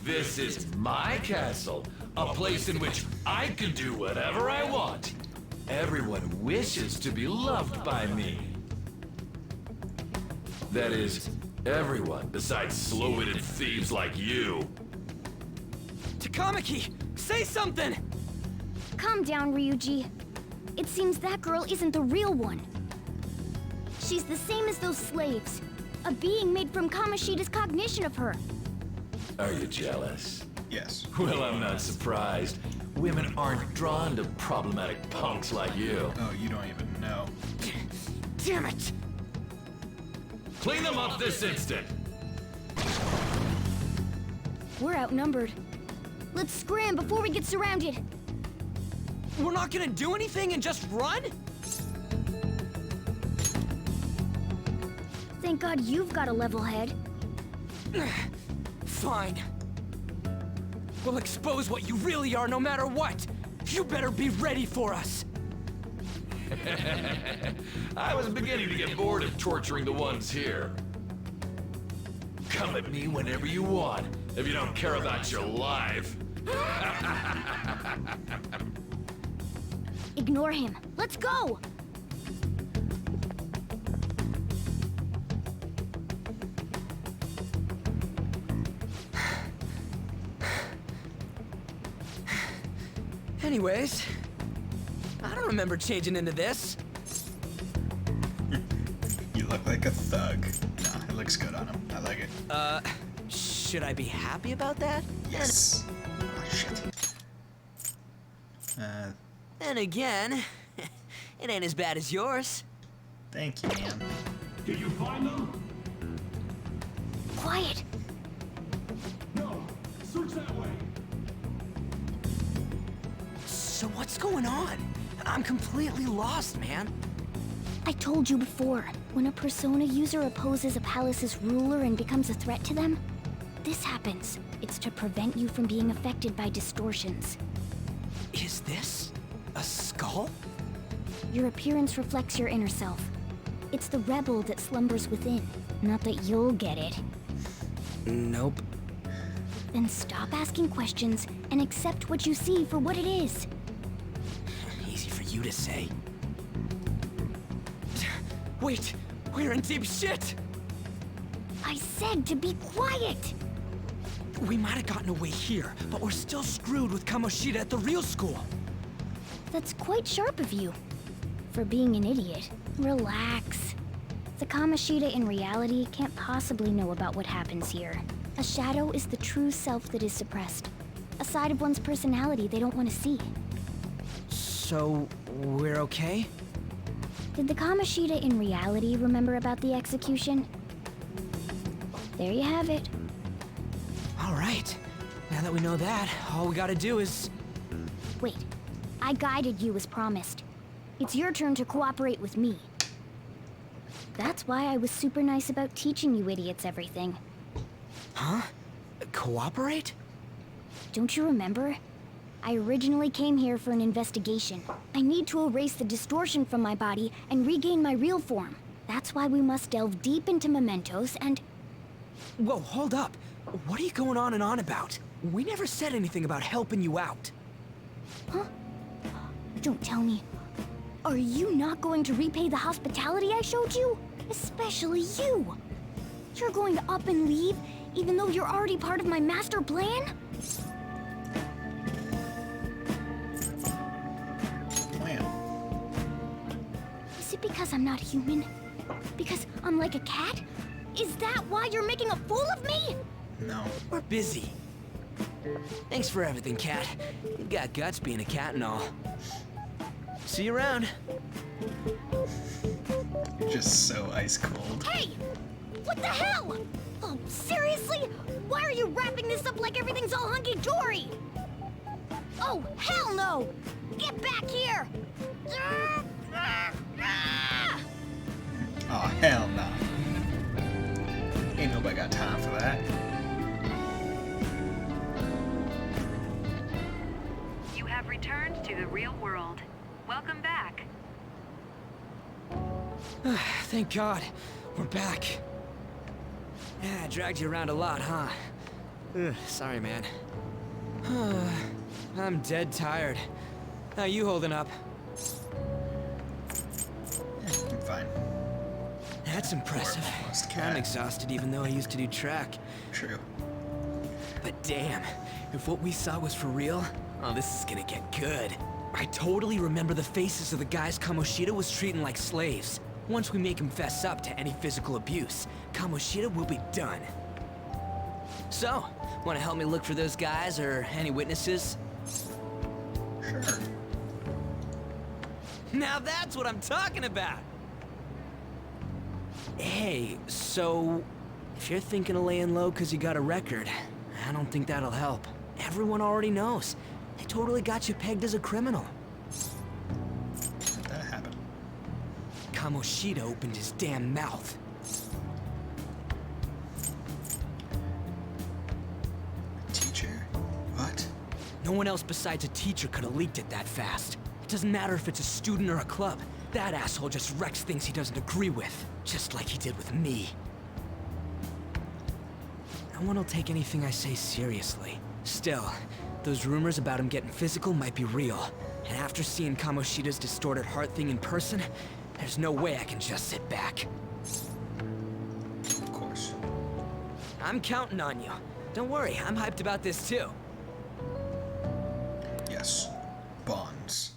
This is my castle, a place in which I can do whatever I want. Everyone wishes to be loved by me. That is, everyone besides slow-witted thieves like you. Takamaki, say something! Calm down, Ryuji. It seems that girl isn't the real one. She's the same as those slaves. A being made from Kamoshida's cognition of her. Are you jealous? Yes. Well, I'm not surprised. Women aren't drawn to problematic punks like you. Oh, you don't even know. Damn it! Clean them up this instant! We're outnumbered. Let's scram before we get surrounded. We're not gonna do anything and just run? Thank God you've got a level head. Fine. We'll expose what you really are no matter what. You better be ready for us. I was beginning to get bored of torturing the ones here. Come at me whenever you want, if you don't care about your life. Ignore him. Let's go! Anyways, I don't remember changing into this. You look like a thug. Nah, it looks good on him. I like it. Should I be happy about that? Yes. Oh, shit. And again, it ain't as bad as yours. Thank you, man. Did you find them? Quiet. No. Search that way. So what's going on? I'm completely lost, man. I told you before, when a Persona user opposes a palace's ruler and becomes a threat to them, this happens. It's to prevent you from being affected by distortions. Is this a skull? Your appearance reflects your inner self. It's the rebel that slumbers within. Not that you'll get it. Nope. Then stop asking questions and accept what you see for what it is. Easy for you to say. Wait, we're in deep shit! I said to be quiet! We might have gotten away here, but we're still screwed with Kamoshida at the real school. That's quite sharp of you. For being an idiot. Relax. The Kamoshida in reality can't possibly know about what happens here. A shadow is the true self that is suppressed. A side of one's personality they don't want to see. So, we're okay? Did the Kamoshida in reality remember about the execution? There you have it. All right. Now that we know that, all we gotta do is... Wait. I guided you as promised. It's your turn to cooperate with me. That's why I was super nice about teaching you idiots everything. Huh? Cooperate? Don't you remember? I originally came here for an investigation. I need to erase the distortion from my body and regain my real form. That's why we must delve deep into mementos and... Whoa, hold up. What are you going on and on about? We never said anything about helping you out. Huh? Don't tell me. Are you not going to repay the hospitality I showed you? Especially you. You're going to up and leave, even though you're already part of my master plan? Wow. Is it because I'm not human? Because I'm like a cat? Is that why you're making a fool of me? No. We're busy. Thanks for everything, Cat. You've got guts being a cat and all. See you around. You're just so ice cold. Hey! What the hell? Oh, seriously? Why are you wrapping this up like everything's all hunky-dory? Oh, hell no! Get back here! Oh, hell no. Ain't nobody got time for that. You have returned to the real world. Welcome back. Thank God. We're back. Yeah, I dragged you around a lot, huh? Sorry, man. I'm dead tired. How you holding up? I'm fine. That's impressive. Lost I'm cat. exhausted even though I used to do track. True. But damn, if what we saw was for real, oh, this is gonna get good. I totally remember the faces of the guys Kamoshida was treating like slaves. Once we make him fess up to any physical abuse, Kamoshida will be done. So, wanna help me look for those guys or any witnesses? Sure. Now that's what I'm talking about! Hey, so... if you're thinking of laying low because you got a record, I don't think that'll help. Everyone already knows. They totally got you pegged as a criminal. How'd that happen? Kamoshida opened his damn mouth. Teacher? What? No one else besides a teacher could have leaked it that fast. It doesn't matter if it's a student or a club. That asshole just wrecks things he doesn't agree with. Just like he did with me. No one will take anything I say seriously. Still, those rumors about him getting physical might be real. And after seeing Kamoshida's distorted heart thing in person, there's no way I can just sit back. Of course. I'm counting on you. Don't worry, I'm hyped about this too. Yes. Bonds.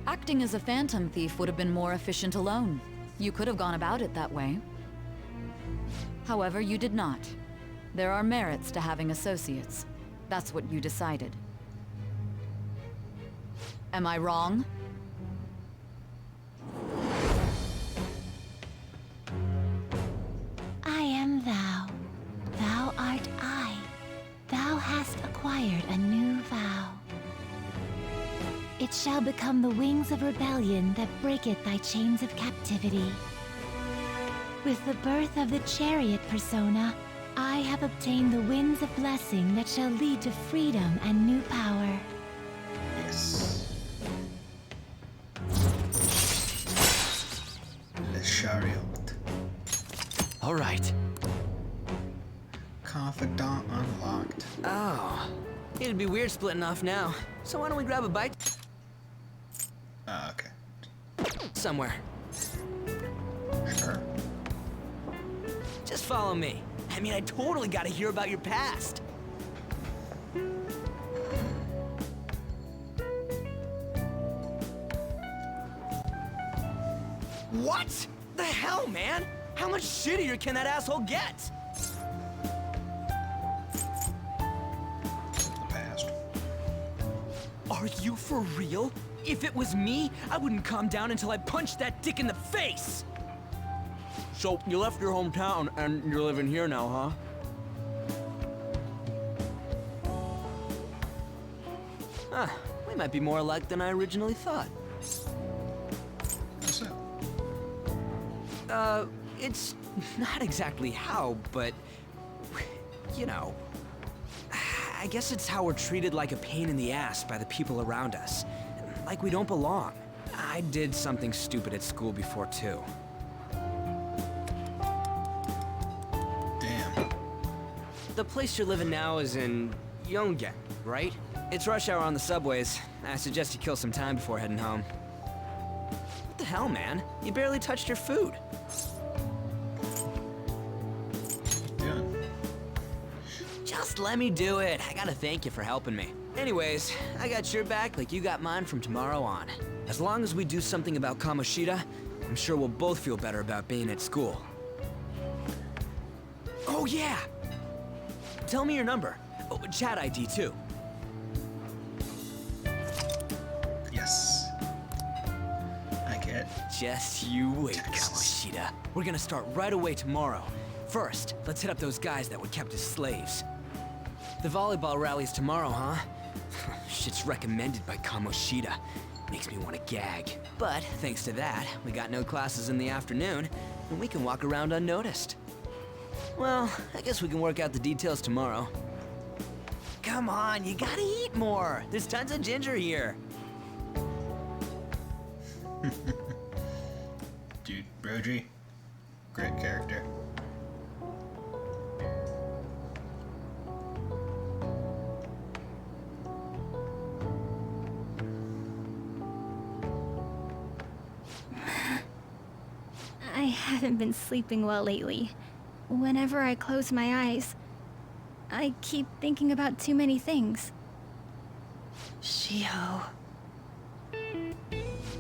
Acting as a phantom thief would have been more efficient alone. You could have gone about it that way. However, you did not. There are merits to having associates. That's what you decided. Am I wrong? I am thou. Thou art I. Thou hast acquired a new vow. It shall become the wings of rebellion that breaketh thy chains of captivity. With the birth of the chariot persona, I have obtained the winds of blessing that shall lead to freedom and new power. Yes. Le chariot. All right. Confidant unlocked. Oh, it'd be weird splitting off now. So why don't we grab a bite? Okay. Somewhere. Sure. Just follow me. I mean, I totally gotta hear about your past. What? The hell, man? How much shittier can that asshole get? Are you for real? If it was me, I wouldn't calm down until I punched that dick in the face! So, you left your hometown and you're living here now, huh? Huh, we might be more alike than I originally thought. What's up? It's not exactly how, but... you know... I guess it's how we're treated like a pain in the ass by the people around us. Like we don't belong. I did something stupid at school before, too. Damn. The place you're living now is in Yongen, right? It's rush hour on the subways. I suggest you kill some time before heading home. What the hell, man? You barely touched your food. Doing. Just let me do it. I gotta thank you for helping me. Anyways, I got your back like you got mine from tomorrow on. As long as we do something about Kamoshida, I'm sure we'll both feel better about being at school. Oh yeah! Tell me your number. Oh, chat ID too. Yes. I get. Just you wait, Kamoshida. We're gonna start right away tomorrow. First, let's hit up those guys that were kept as slaves. The volleyball rally's tomorrow, huh? Shit's recommended by Kamoshida. Makes me want to gag. But thanks to that, we got no classes in the afternoon, and we can walk around unnoticed. Well, I guess we can work out the details tomorrow. Come on, you gotta eat more. There's tons of ginger here. Dude, Roji, great character. I haven't been sleeping well lately. Whenever I close my eyes, I keep thinking about too many things. Shiho.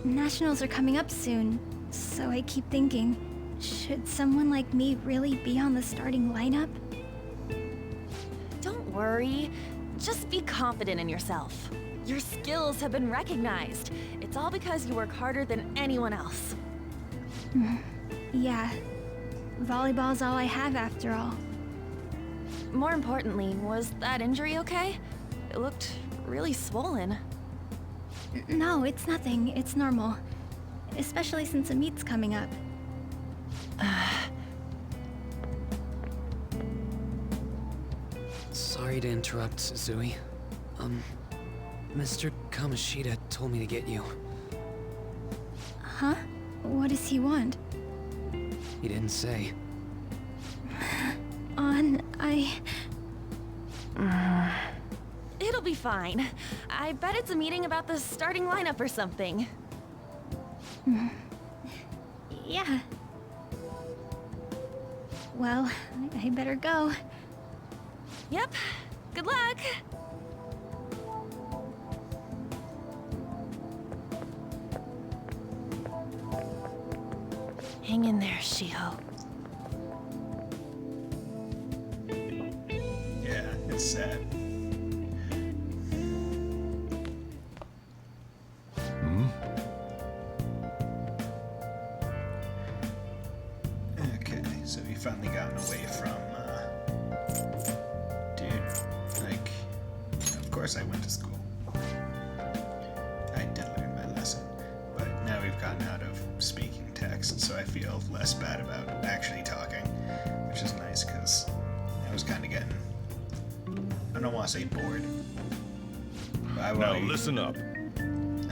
Nationals are coming up soon, so I keep thinking, should someone like me really be on the starting lineup? Don't worry. Just be confident in yourself. Your skills have been recognized. It's all because you work harder than anyone else. Yeah. Volleyball's all I have after all. More importantly, was that injury okay? It looked really swollen. No, it's nothing. It's normal. Especially since a meet's coming up. Sorry to interrupt, Zui. Mr. Kamoshida told me to get you. Huh? What does he want? He didn't say. It'll be fine. I bet it's a meeting about the starting lineup or something. Yeah. Well, I better go. Yep. Good luck! Hang in there, Shiho. Yeah, it's sad. Okay, so we finally gotten away from, dude, like, of course I went to school. I did learn my lesson, but now we've gotten out of speaking text, so I feel less bad about actually talking, which is nice, because I was kind of getting, I don't want to say bored. But Now listen up.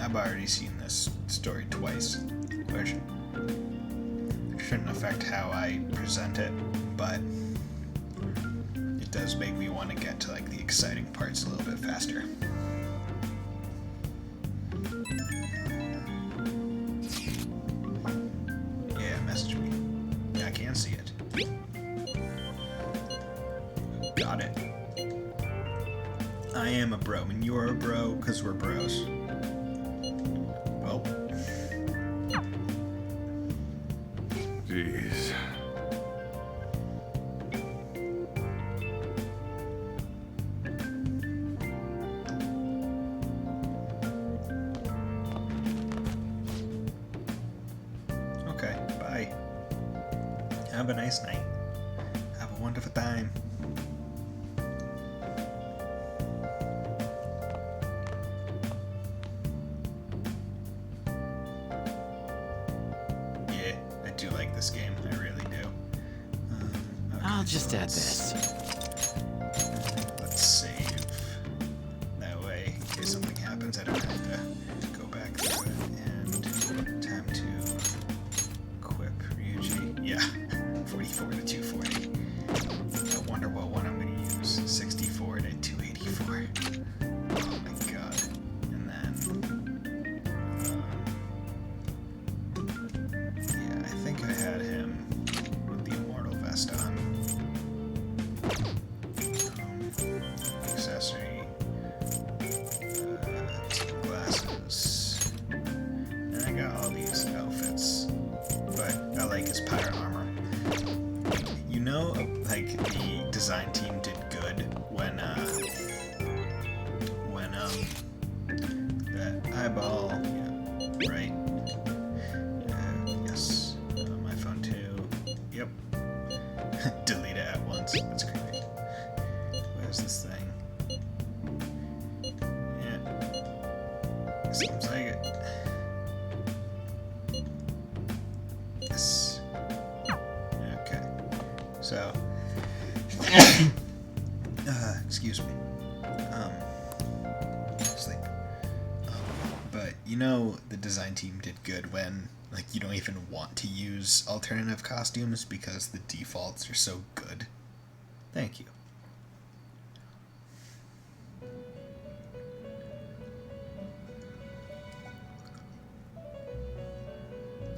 I've already seen this story twice, which shouldn't affect how I present it, but it does make me want to get to like the exciting parts a little bit faster. Yeah, message me. Yeah, I can see it. Got it. I am a bro, and you're a bro, because we're bros. Well. Jeez. Have a nice night. Have a wonderful time. Yeah, I do like this game. I really do. Okay, I'll just so add this. Let's save. That way, in case something happens, I don't have to go back through it. And time to equip Ryuji. Yeah, 44 to 240. I wonder what one I'm going to use. 64 to 284. Oh my god. And then... yeah, I think I had him with the Immortal Vest on. Accessory. Glasses. And I got all these outfits. But I like his pirate armor. You know, like, the design team did good when that eyeball, yeah, right? Yes, my phone too. Yep. Delete it at once. That's great. Where's this thing? Yeah. Seems like it. Yes. Okay. So. Excuse me. Sleep. But you know the design team did good when, like, you don't even want to use alternative costumes because the defaults are so good. Thank you.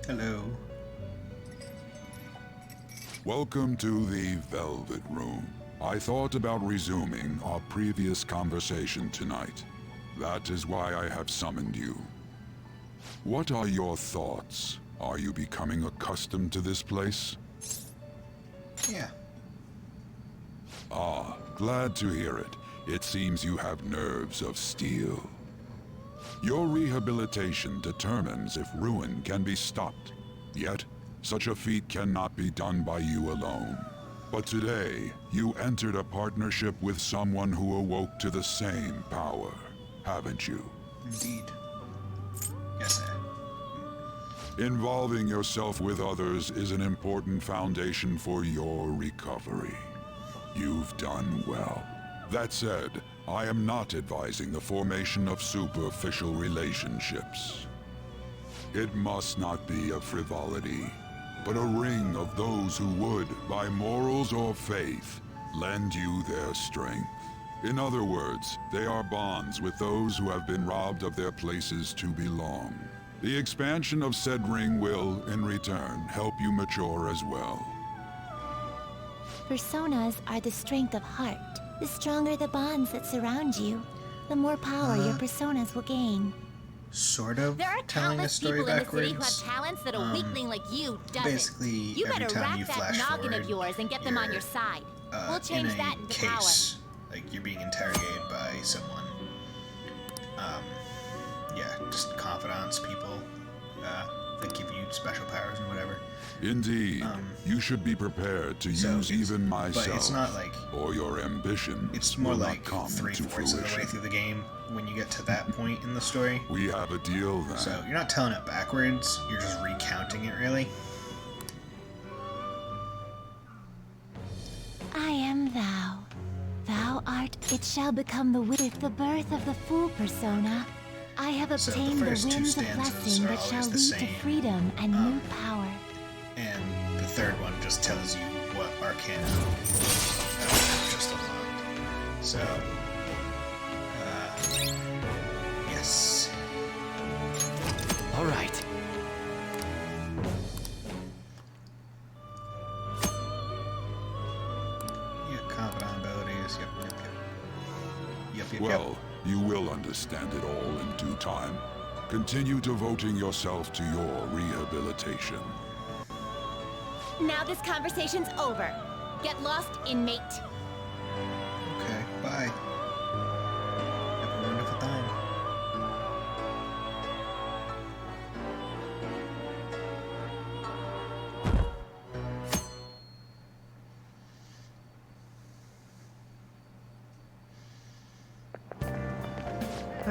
Hello. Welcome to the Velvet Room. I thought about resuming our previous conversation tonight. That is why I have summoned you. What are your thoughts? Are you becoming accustomed to this place? Yeah. Ah, glad to hear it. It seems you have nerves of steel. Your rehabilitation determines if ruin can be stopped. Yet, such a feat cannot be done by you alone. But today, you entered a partnership with someone who awoke to the same power, haven't you? Indeed. Yes, sir. Involving yourself with others is an important foundation for your recovery. You've done well. That said, I am not advising the formation of superficial relationships. It must not be a frivolity, but a ring of those who would, by morals or faith, lend you their strength. In other words, they are bonds with those who have been robbed of their places to belong. The expansion of said ring will, in return, help you mature as well. Personas are the strength of heart. The stronger the bonds that surround you, the more power your personas will gain. Sort of There are telling a countless story people in the backwards. city who have talents that a weakling like you doesn't. Basically, You every better time rack you that flash noggin forward, of yours and get them on your side. We'll change in a that into case, like you're being interrogated by someone. Yeah, just confidants, people that give you special powers and whatever. Indeed, you should be prepared to use even myself, but it's not like, or your ambition. It's more will not like come to 3/4 of the way fruition. through the game when you get to that point in the story. We have a deal then. So you're not telling it backwards, you're just recounting it, really. I am thou. Thou art, it shall become the with the birth of the Fool persona. I have So the obtained the first two winds of stanzas blessing are that shall always the lead to same, freedom and new power. And the third one just tells you what Arcana just unlocked. So, yes. All right. Yeah, confidant abilities. Yep. Well, you will understand it all in due time. Continue devoting yourself to your rehabilitation. Now this conversation's over. Get lost, inmate. Okay, bye. Have a wonderful time.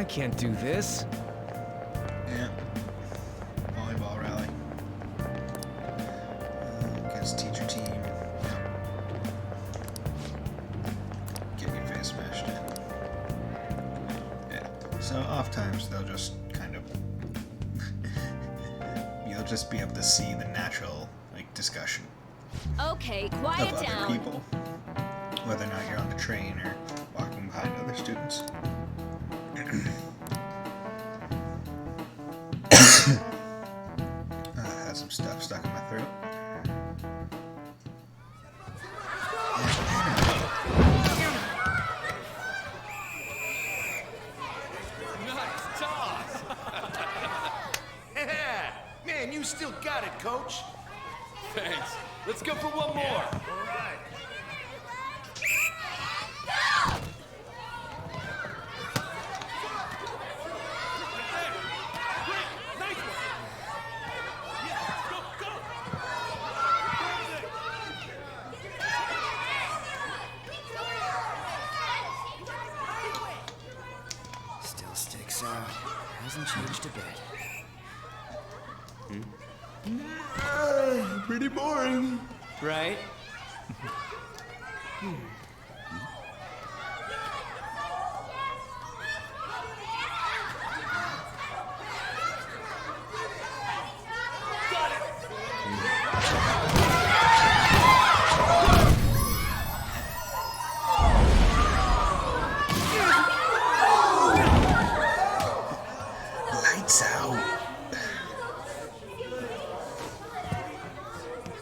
I can't do this. Yeah. Volleyball rally. Against teacher team. Get your face smashed in. Yeah. So oft times they'll just kind of you'll just be able to see the natural discussion Okay, quiet of down. other people. Whether or not you're on the train or walking behind other students. I had some stuff stuck in my throat. Nice toss! Yeah! Man, you still got it, coach. Thanks. Let's go for one more. All right. Still sticks out. Hasn't changed a bit. Pretty boring. Right? Lights out.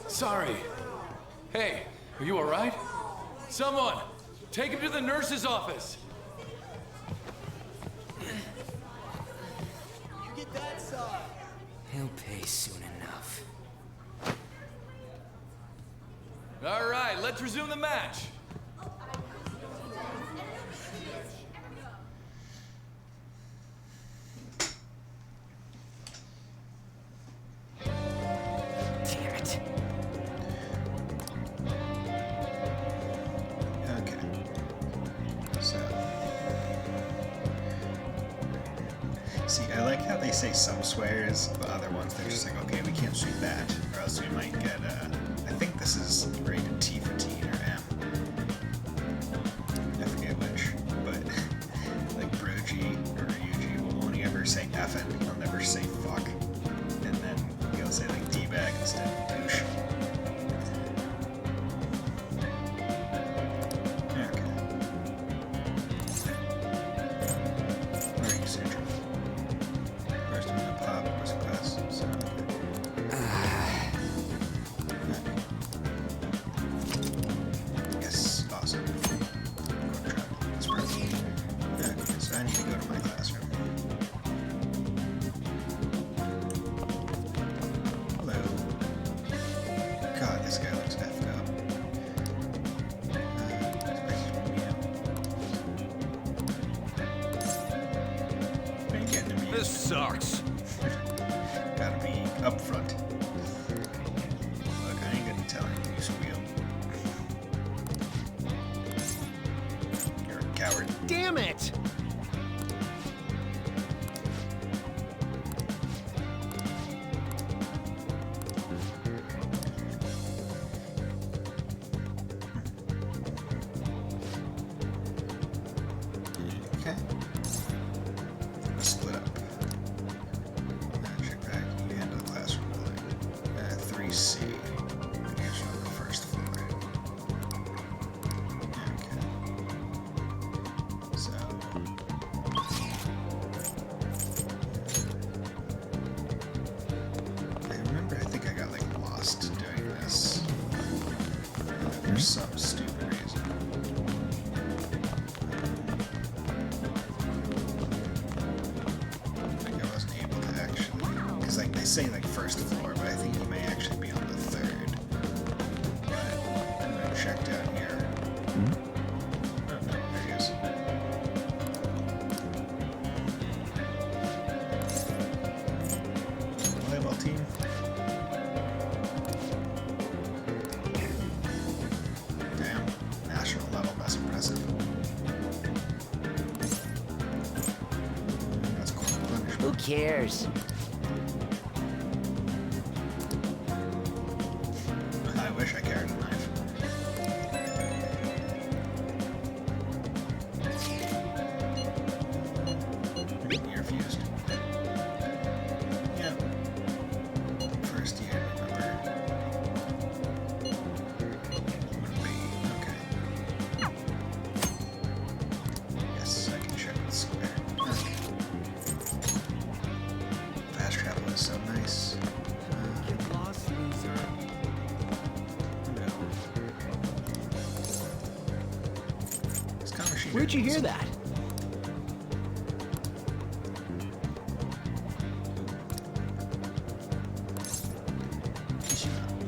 Sorry. Hey, are you alright? Someone, take him to the nurse's office. He'll pay soon enough. Alright, let's resume the match. Damn it. Okay. So. See, I like how they say some swears, but other ones they're just like, okay, we can't shoot that, or else we might get, I think this is rated T for teen or M. I forget which, but, like, Broji or Ryuji will only ever say effing, he'll never say fuck, and then he'll say, like, D-bag instead of douche. Okay. Where are you, Sergio? First one to pop was class, so yes, awesome. That's perfect. Okay, so I need to go to my classroom. Hello. God, this guy looks effed up. This sucks. Gotta be upfront. Look, I ain't gonna tell you you squeal. You're a coward. Damn it! Okay. Let's split up. Check back. You handle the classroom building. 3C. I guess you're on the first floor. Okay. So. I remember, I think I got like lost doing this. For some stupid reason. Like I wasn't able to actually, because like they say like first floor, but I think you may actually be on the third. But I'm gonna check down here. Oh no, there he is. Volleyball team. Damn, national level, that's impressive. Who cares? I wish I carried a knife. You're fused. Yep. First year, remember? Wouldn't be. Okay. Yes, I can check the square. Okay. Fast travel is so nice. Get lost, loser. Where'd you hear that?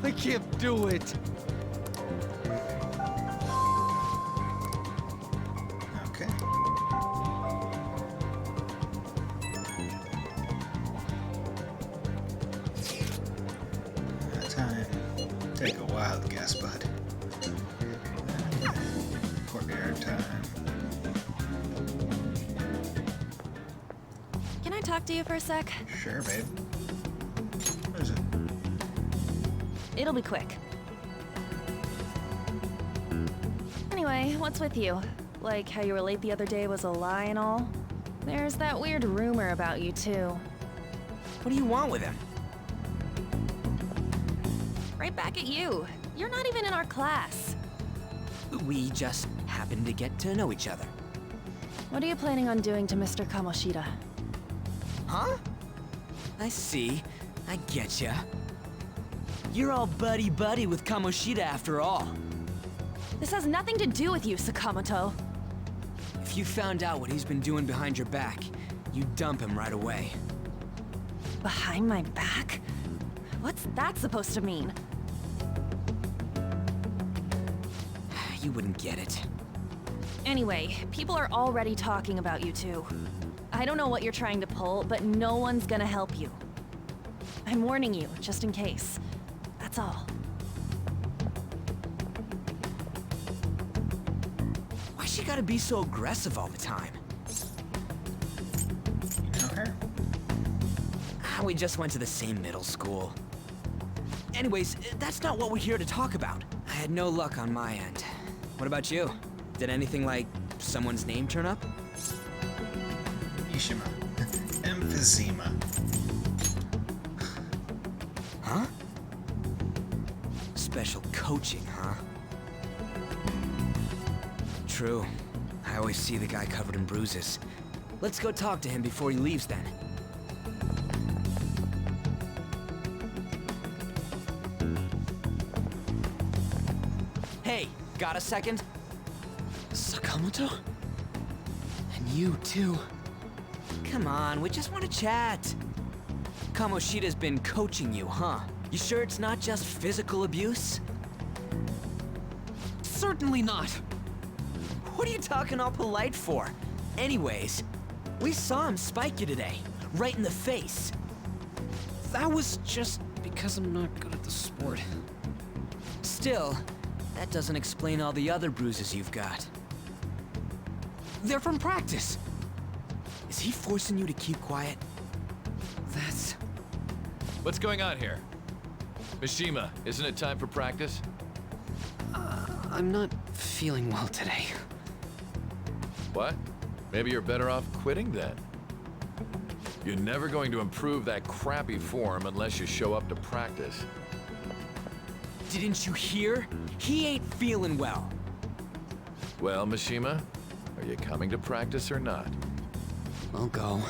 I can't do it. Okay. Time. Take a wild guess, bud. Courtyard time. Can I talk to you for a sec? Sure, babe. What is it? It'll be quick. Anyway, what's with you? Like how you were late the other day was a lie and all? There's that weird rumor about you, too. What do you want with him? Right back at you. You're not even in our class. We just happened to get to know each other. What are you planning on doing to Mr. Kamoshida? Huh? I see. I getcha. You're all buddy-buddy with Kamoshida after all. This has nothing to do with you, Sakamoto. If you found out what he's been doing behind your back, you'd dump him right away. Behind my back? What's that supposed to mean? You wouldn't get it. Anyway, people are already talking about you two. I don't know what you're trying to pull, but no one's gonna help you. I'm warning you, just in case. That's all. Why she gotta be so aggressive all the time? You know her? We just went to the same middle school. Anyways, that's not what we're here to talk about. I had no luck on my end. What about you? Did anything like someone's name turn up? Mishima. Emphysema. Huh? Special coaching, huh? True. I always see the guy covered in bruises. Let's go talk to him before he leaves then. Hey, got a second? Sakamoto? And you too. Come on, we just want to chat. Kamoshida's been coaching you, huh? You sure it's not just physical abuse? Certainly not. What are you talking all polite for? Anyways, we saw him spike you today, right in the face. That was just because I'm not good at the sport. Still, that doesn't explain all the other bruises you've got. They're from practice. Is he forcing you to keep quiet? That's... What's going on here? Mishima, isn't it time for practice? I'm not feeling well today. What? Maybe you're better off quitting then. You're never going to improve that crappy form unless you show up to practice. Didn't you hear? He ain't feeling well. Well, Mishima, are you coming to practice or not? I'll go.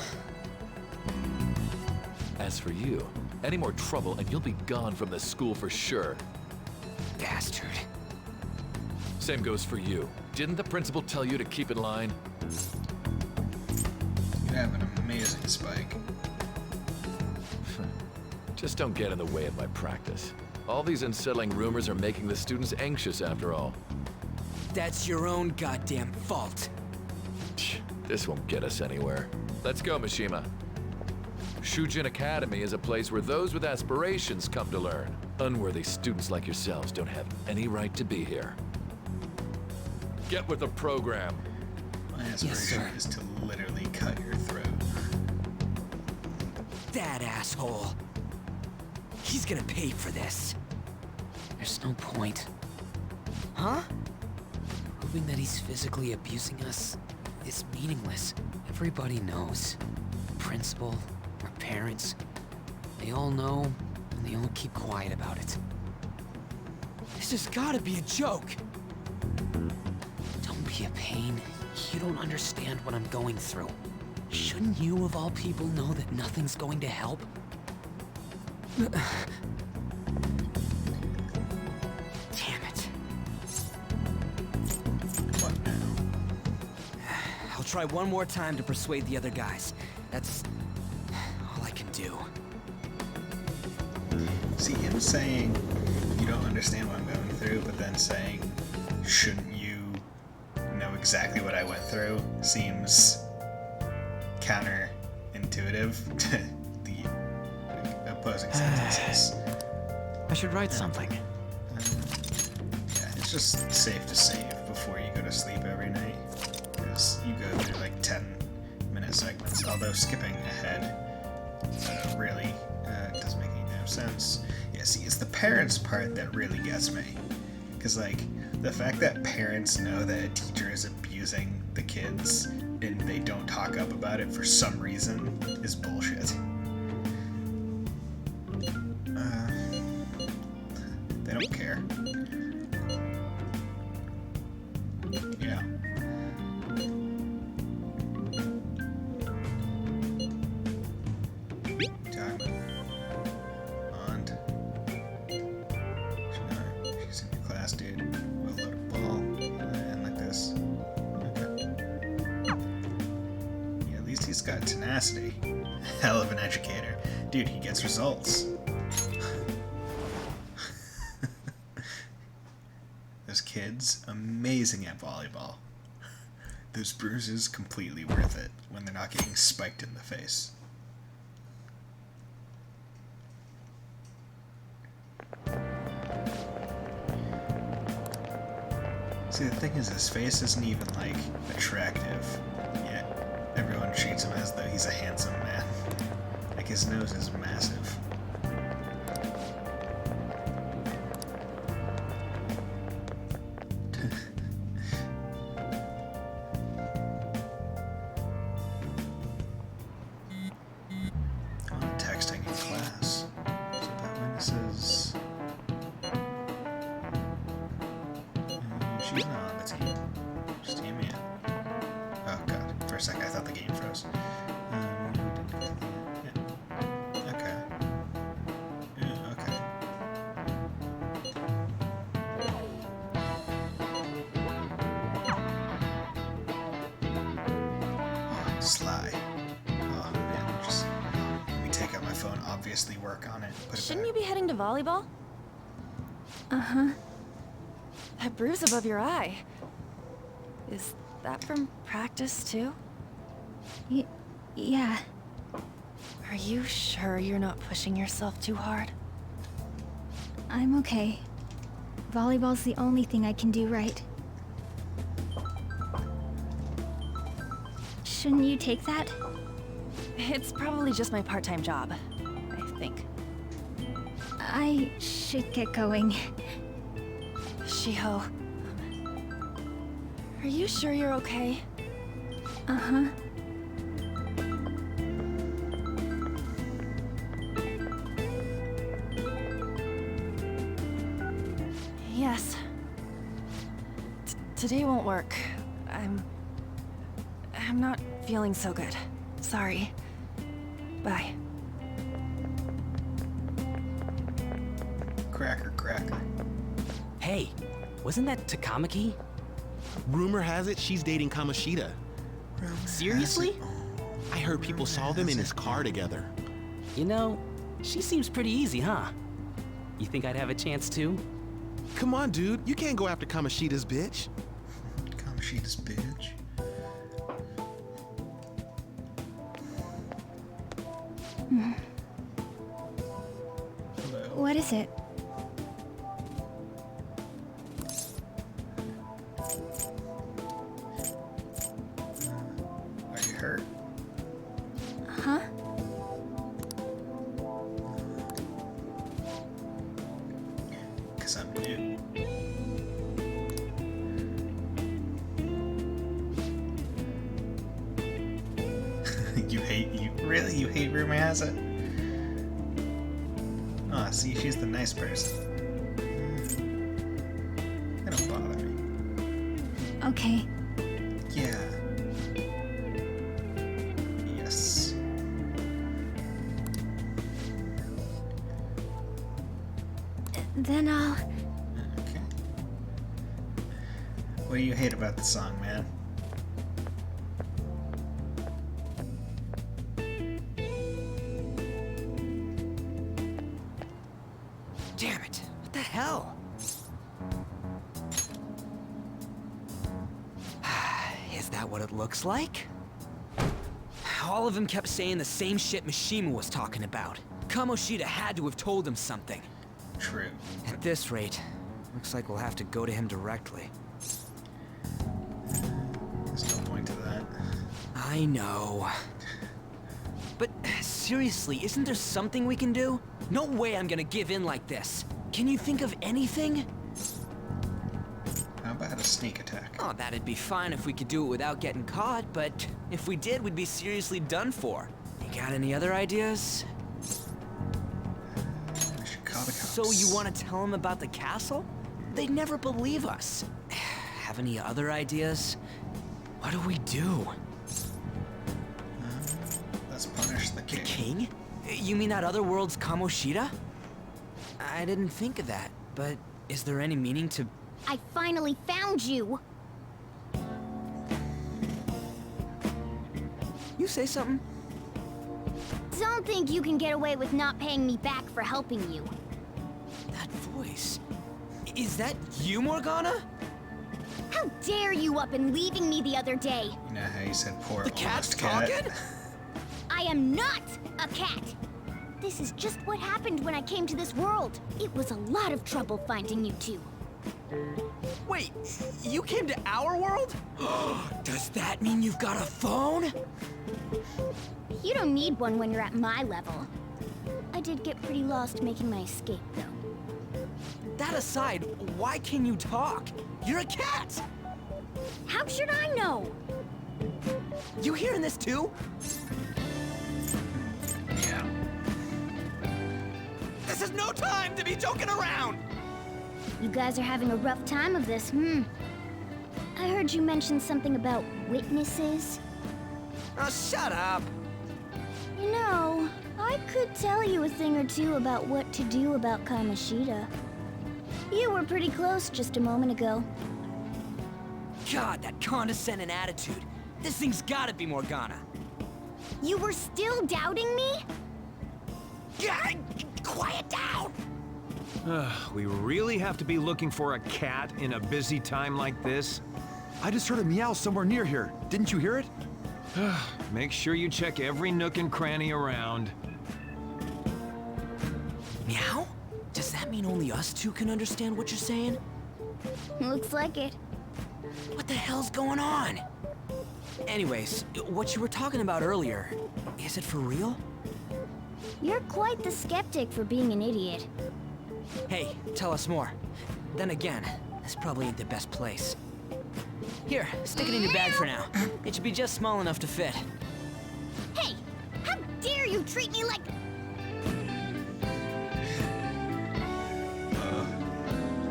As for you, any more trouble and you'll be gone from the school for sure. Bastard. Same goes for you. Didn't the principal tell you to keep in line? You have an amazing spike. Just don't get in the way of my practice. All these unsettling rumors are making the students anxious after all. That's your own goddamn fault. This won't get us anywhere. Let's go, Mishima. Shujin Academy is a place where those with aspirations come to learn. Unworthy students like yourselves don't have any right to be here. Get with the program. My aspiration is to literally cut your throat. that asshole. He's gonna pay for this. There's no point. Huh? Proving that he's physically abusing us is meaningless. Everybody knows. The principal, our parents, they all know, and they all keep quiet about it. This has gotta be a joke. Don't be a pain. You don't understand what I'm going through. Shouldn't you, of all people, know that nothing's going to help? Damn it. What now? I'll try one more time to persuade the other guys. That's all I can do. See, him saying you don't understand what I'm going through, but then saying, shouldn't you know exactly what I went through, seems counterintuitive to the opposing sentences. I should write something. Yeah, it's just safe to save before you go to sleep every night, because you go through like 10-minute segments, although skipping ahead really doesn't make any damn sense. Yeah, see, it's the parents part that really gets me, because like the fact that parents know that a teacher is abusing the kids and they don't talk up about it for some reason is bullshit. They don't care. Yeah. Time. And she's in your class, dude. We'll load a ball and like this. Okay. Yeah, at least he's got tenacity. Hell of an educator. Dude, he gets results. Those kids, amazing at volleyball. Those bruises, completely worth it when they're not getting spiked in the face. See, the thing is, his face isn't even, like, attractive, yet everyone treats him as though he's a handsome man. Like, his nose is massive. Texting in class. So that witnesses... She's not on the team. Just team me in. Oh god. For a second I thought the game froze. Yeah. Okay. Yeah, okay. Oh, Sly. Oh man, just let me take out my phone, obviously work on it. Put it Shouldn't back. you be heading to volleyball? Uh-huh. That bruise above your eye. Is that from practice, too? Yeah. Are you sure you're not pushing yourself too hard? I'm okay. Volleyball's the only thing I can do right. Shouldn't you take that? It's probably just my part-time job, I think. I should get going. Shiho. Are you sure you're okay? Uh-huh. Yes. Today won't work. I'm not feeling so good. Sorry. Bye. Cracker. Hey, wasn't that Takamaki? Rumor has it she's dating Kamoshida. Seriously? I heard people saw them in his car together. You know, she seems pretty easy, huh? You think I'd have a chance too? Come on, dude. You can't go after Kamoshida's bitch. Kamoshida's bitch? What is it? Are you hurt? Huh? You hate rumor has it? Ah, see, she's the nice person. They don't bother me. Okay. Yeah. Yes. Then I'll... Okay. What do you hate about the song, man? Damn it! What the hell? Is that what it looks like? All of them kept saying the same shit Mishima was talking about. Kamoshida had to have told him something. True. At this rate, looks like we'll have to go to him directly. There's no point to that. I know. But seriously, isn't there something we can do? No way I'm gonna give in like this. Can you think of anything? How about a sneak attack? Oh, that'd be fine if we could do it without getting caught, but if we did, we'd be seriously done for. You got any other ideas? We should call the cops. So you want to tell them about the castle? They'd never believe us. Have any other ideas? What do we do? Let's punish the king. The king? You mean that other world's Kamoshida? I didn't think of that, but is there any meaning to... I finally found you! You say something? Don't think you can get away with not paying me back for helping you. That voice... Is that you, Morgana? How dare you up and leaving me the other day? You know how you said poor The cat's cat? talking? I am not a cat! This is just what happened when I came to this world. It was a lot of trouble finding you two. Wait, you came to our world? Does that mean you've got a phone? You don't need one when you're at my level. I did get pretty lost making my escape, though. That aside, why can you talk? You're a cat! How should I know? You hearing this too? Yeah. This is no time to be joking around! You guys are having a rough time of this, I heard you mention something about witnesses. Oh, shut up! You know, I could tell you a thing or two about what to do about Kamoshida. You were pretty close just a moment ago. God, that condescending attitude. This thing's gotta be Morgana. You were still doubting me? God, quiet down! We really have to be looking for a cat in a busy time like this? I just heard a meow somewhere near here. Didn't you hear it? Make sure you check every nook and cranny around. Meow? Does that mean only us two can understand what you're saying? Looks like it. What the hell's going on? Anyways, what you were talking about earlier, is it for real? You're quite the skeptic for being an idiot. Hey, tell us more. Then again, this probably ain't the best place. Here, stick it in your bag for now. It should be just small enough to fit. Hey! How dare you treat me like...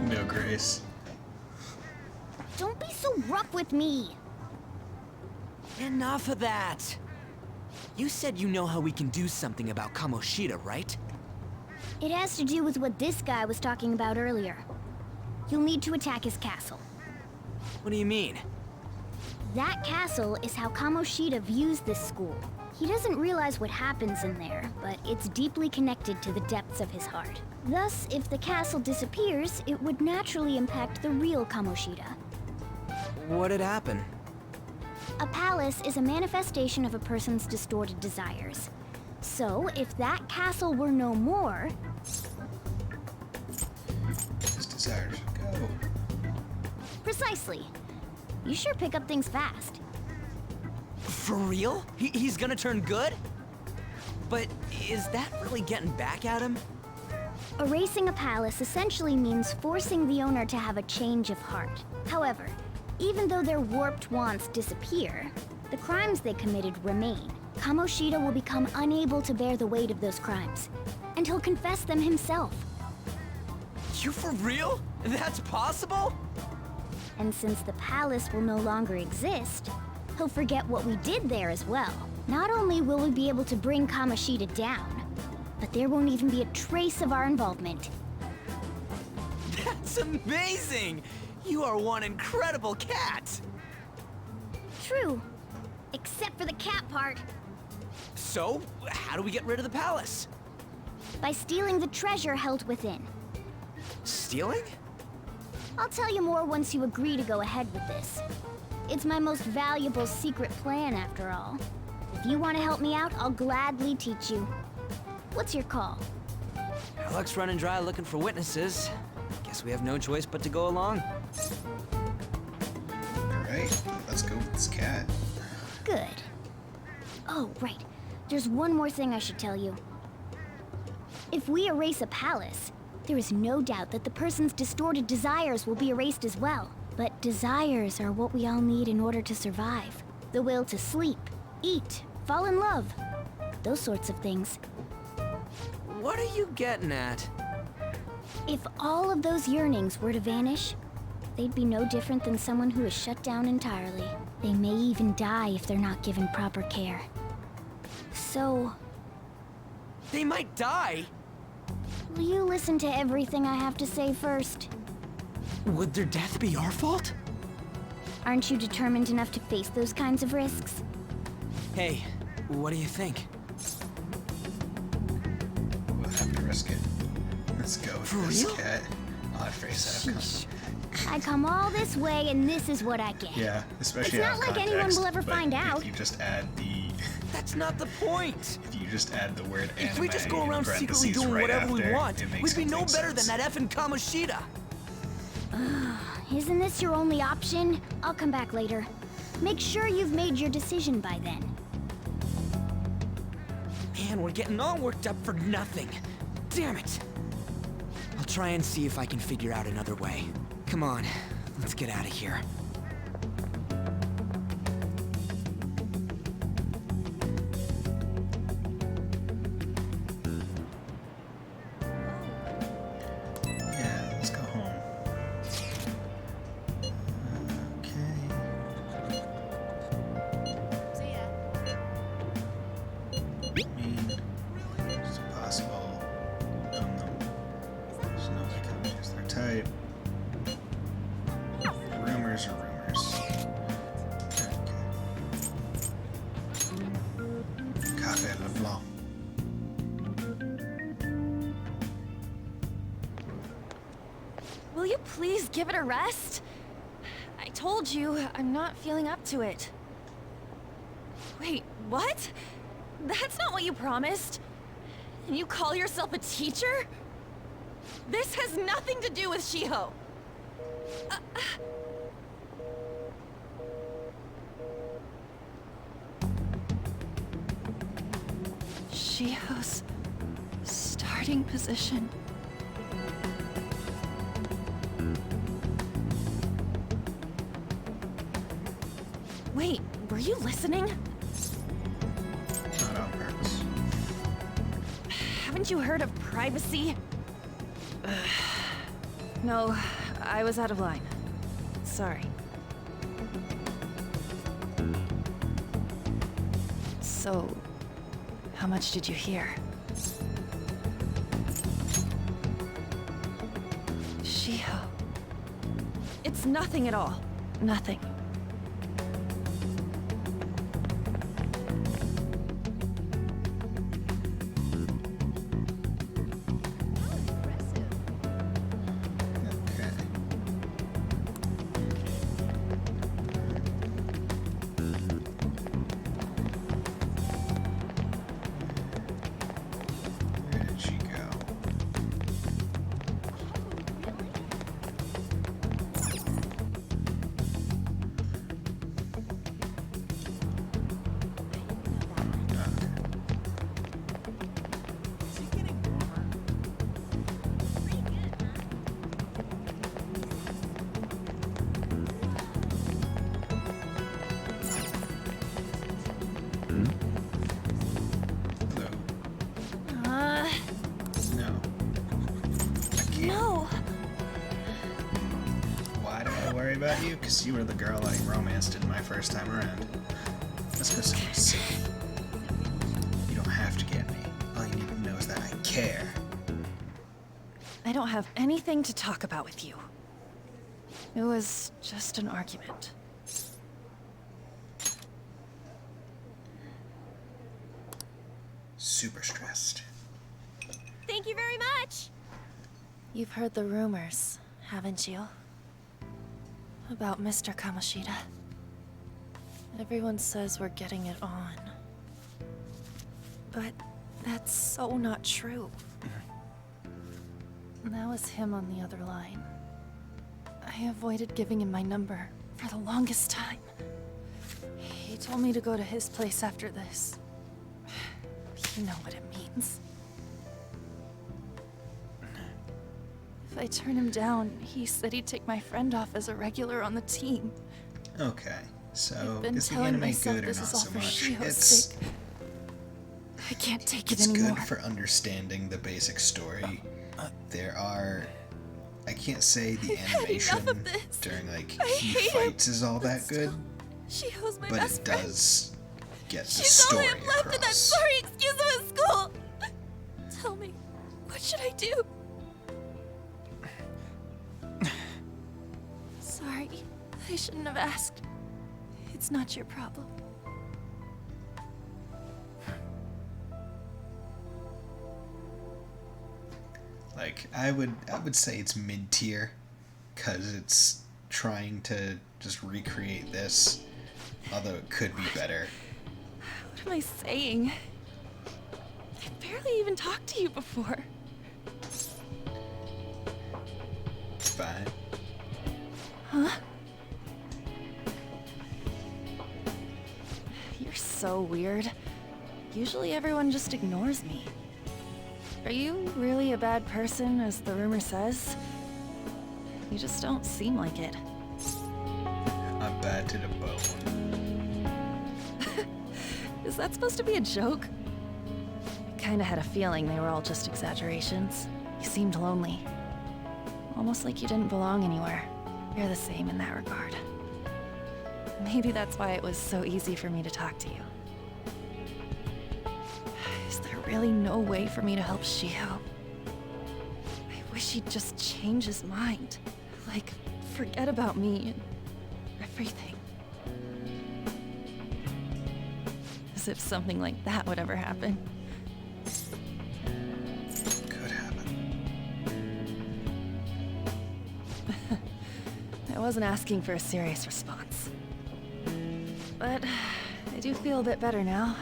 No grace. Don't be so rough with me! Enough of that! You said you know how we can do something about Kamoshida, right? It has to do with what this guy was talking about earlier. You'll need to attack his castle. What do you mean? That castle is how Kamoshida views this school. He doesn't realize what happens in there, but it's deeply connected to the depths of his heart. Thus, if the castle disappears, it would naturally impact the real Kamoshida. What'd happen? A palace is a manifestation of a person's distorted desires. So, if that castle were no more... His desires go. Precisely. You sure pick up things fast. For real? He's gonna turn good? But is that really getting back at him? Erasing a palace essentially means forcing the owner to have a change of heart. However, even though their warped wants disappear, the crimes they committed remain. Kamoshida will become unable to bear the weight of those crimes, and he'll confess them himself. You for real? That's possible? And since the palace will no longer exist, he'll forget what we did there as well. Not only will we be able to bring Kamoshida down, but there won't even be a trace of our involvement. That's amazing! You are one incredible cat! True. Except for the cat part. So, how do we get rid of the palace? By stealing the treasure held within. Stealing? I'll tell you more once you agree to go ahead with this. It's my most valuable secret plan, after all. If you want to help me out, I'll gladly teach you. What's your call? Our luck's running dry looking for witnesses. Guess we have no choice but to go along. Alright, let's go with this cat. Good. Oh, right. There's one more thing I should tell you. If we erase a palace, there is no doubt that the person's distorted desires will be erased as well. But desires are what we all need in order to survive. The will to sleep, eat, fall in love. Those sorts of things. What are you getting at? If all of those yearnings were to vanish, they'd be no different than someone who is shut down entirely. They may even die if they're not given proper care. So... They might die? Will you listen to everything I have to say first? Would their death be our fault? Aren't you determined enough to face those kinds of risks? Hey, what do you think? We'll have to risk it. Let's go with For this real? cat. Odd face outcome. I come all this way and this is what I get. Yeah, especially It's out not of like anyone context, will ever but find if out. you just add the... That's not the point! If you just add the word anime If we just go in around secretly parentheses doing right whatever we after, want, it makes we'd be no complete better than sense. that effing Kamoshida! Isn't this your only option? I'll come back later. Make sure you've made your decision by then. Man, we're getting all worked up for nothing. Damn it! I'll try and see if I can figure out another way. Come on, let's get out of here. Yeah, let's go home. Okay. I mean, it's possible. No. There's no way companies. They're tight. Rumors are rumors. Okay. Café LeBlanc. Will you please give it a rest? I told you, I'm not feeling up to it. Wait, what? That's not what you promised. And you call yourself a teacher? This has nothing to do with Shiho. Shiho's starting position. Wait, were you listening? Not on purpose. Haven't you heard of privacy? No, I was out of line. Sorry. So, how much did you hear? Shiho. It's nothing at all. Nothing. Okay. Where did she go? about you because you were the girl I romanced in my first time around. Let's go somewhere safe. You don't have to get me. All you need to know is that I care. I don't have anything to talk about with you. It was just an argument. Super stressed. Thank you very much! You've heard the rumors, haven't you? About Mr. Kamoshida. Everyone says we're getting it on. But that's so not true. That was him on the other line. I avoided giving him my number for the longest time. He told me to go to his place after this. You know what it means. If I turn him down, he said he'd take my friend off as a regular on the team. Okay, so I've been is the telling anime myself good or this not is all so for much? Shiho's It's sake. I can't take it it's anymore. good for understanding the basic story. There are, I can't say the animation during like key fights is all that good, Shiho's my but best it friend. does get the She's all I story have left in that across. sorry excuse of a school. Tell me, what should I do? Sorry, I shouldn't have asked. It's not your problem. Like I would say it's mid tier, cause it's trying to just recreate this, although it could be better. What am I saying? I barely even talked to you before. Fine. Huh? You're so weird. Usually everyone just ignores me. Are you really a bad person, as the rumor says? You just don't seem like it. I'm bad to the bone. Is that supposed to be a joke? I kinda had a feeling they were all just exaggerations. You seemed lonely. Almost like you didn't belong anywhere. You're the same in that regard. Maybe that's why it was so easy for me to talk to you. Is there really no way for me to help Shiho? I wish he'd just change his mind. Like, forget about me and everything. As if something like that would ever happen. Could happen. I wasn't asking for a serious response. But I do feel a bit better now.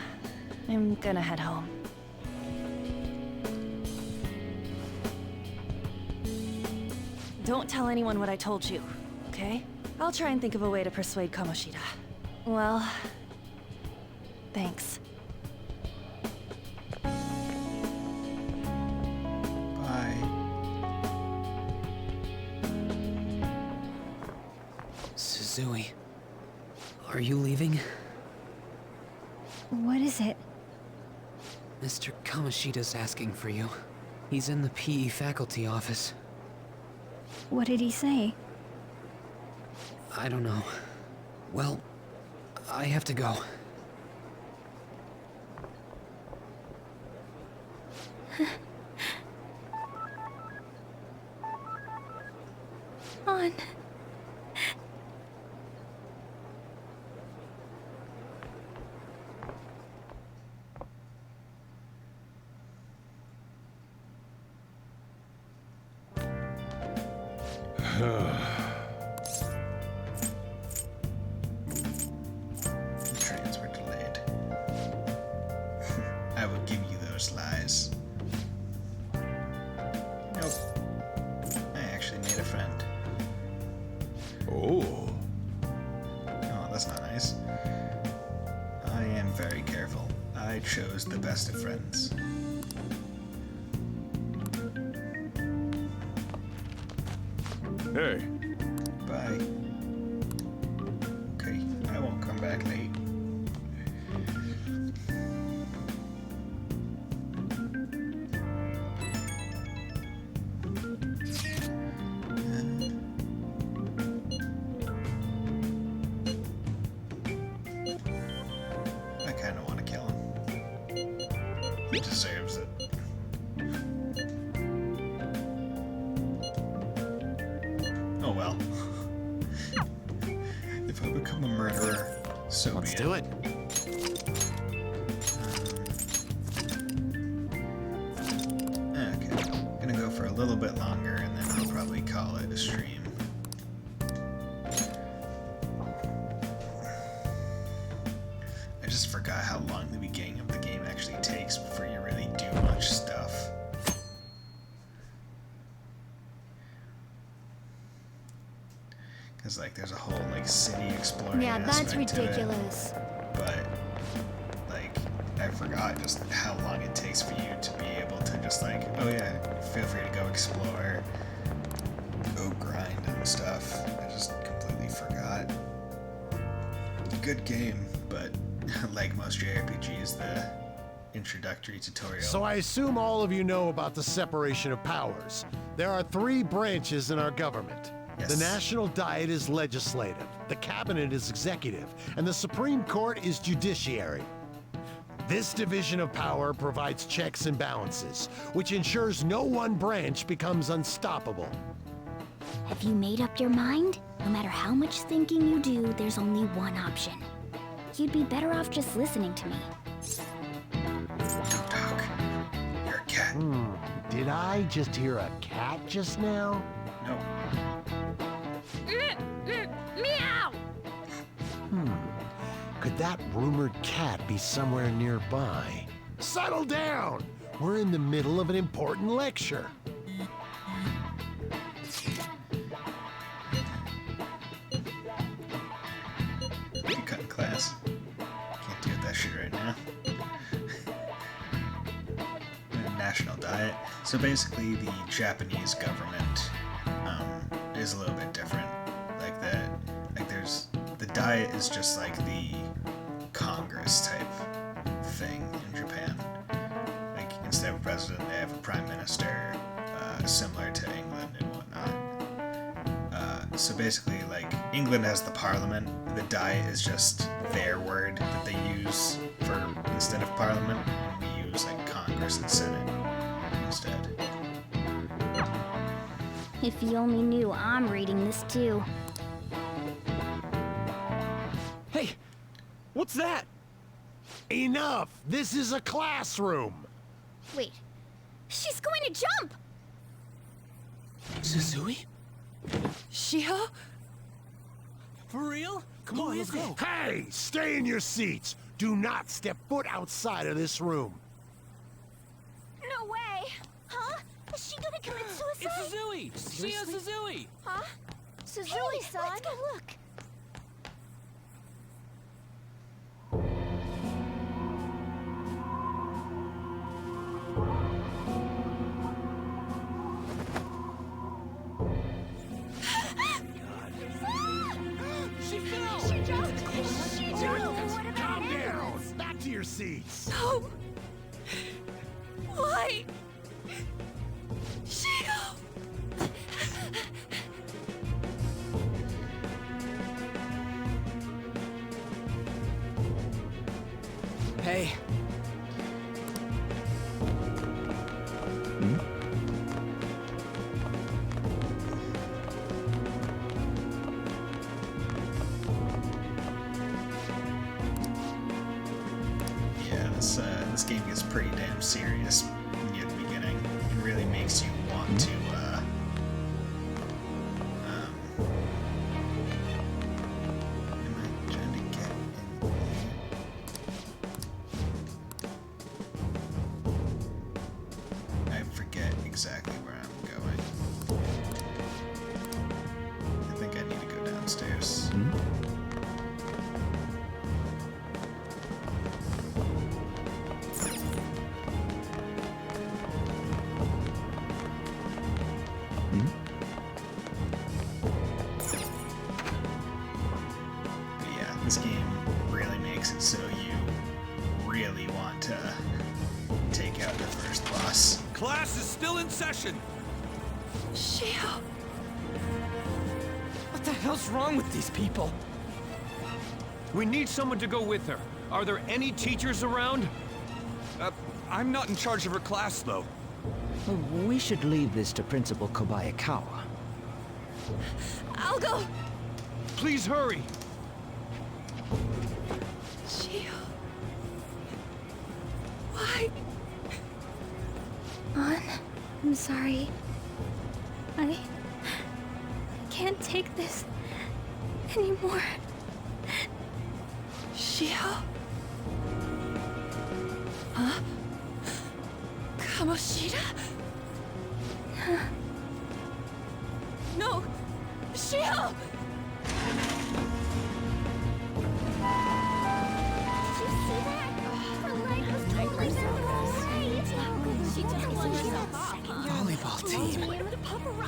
I'm gonna head home. Don't tell anyone what I told you, okay? I'll try and think of a way to persuade Kamoshida. Well, thanks. Bye. Suzui, are you leaving? What is it? Mr. Kamoshida's asking for you. He's in the PE faculty office. What did he say? I don't know. Well, I have to go. On. Trains were delayed. I would give you those lies. Nope. I actually made a friend. Oh. Oh, that's not nice. I am very careful. I chose the best of friends. Hey. Bye. Okay, I won't come back late. deserves it. Oh well. If I become a murderer, so Let's be do it. Okay, gonna go for a little bit longer, and then I'll probably call it a stream. I just forgot how long the beginning of the game actually takes before you really do much stuff. Because, like, there's a whole, like, city exploring Yeah, that's aspect to it. ridiculous. But, like, I forgot just how long it takes for you to be able to just, like, oh yeah, feel free to go explore, go grind and stuff. I just completely forgot. Good game, but like most JRPGs, the introductory tutorial. So I assume all of you know about the separation of powers. There are 3 branches in our government. Yes. The National Diet is legislative, the Cabinet is executive, and the Supreme Court is judiciary. This division of power provides checks and balances, which ensures no one branch becomes unstoppable. Have you made up your mind? No matter how much thinking you do, there's only one option. You'd be better off just listening to me. Don't talk. You're a cat. Did I just hear a cat just now? No. Meow! Could that rumored cat be somewhere nearby? Settle down! We're in the middle of an important lecture. Cut in class. Can't deal with that shit right now. National Diet. So basically, the Japanese government is a little bit different. Like that, like there's the Diet is just like the Congress type thing in Japan. Like instead of a president, they have a prime minister, similar to England and whatnot. So basically, like England has the Parliament. The Diet is just their word that they use for instead of Parliament, and we use like Congress and Senate instead. If you only knew I'm reading this too. Hey, what's that? Enough! This is a classroom! Wait, she's going to jump! Suzui? Shiho? For real? Come on, let's go. Hey! Stay in your seats! Do not step foot outside of this room. No way! Huh? Is she gonna commit suicide? It's Suzui! Shia Suzui! Huh? Suzui-san? Let's go look. She fell! She jumped! She jumped! What about Calm down! Back to your seats! No! Why? Shiho! Hey. Yeah, this game gets pretty damn serious near the beginning. It really makes you want to am I trying to get in here? I forget exactly where I'm going. I think I need to go downstairs. But yeah, this game really makes it so you really want to take out the first boss. Class is still in session. Shiho! What the hell's wrong with these people? We need someone to go with her. Are there any teachers around? I'm not in charge of her class, though. We should leave this to Principal Kobayakawa. I'll go! Please hurry! Shio... Why? An, I'm sorry. I can't take this anymore. Shio? Huh? Kamoshida? No! Shio! Did you see that? Her leg was totally She didn't want to Volleyball team.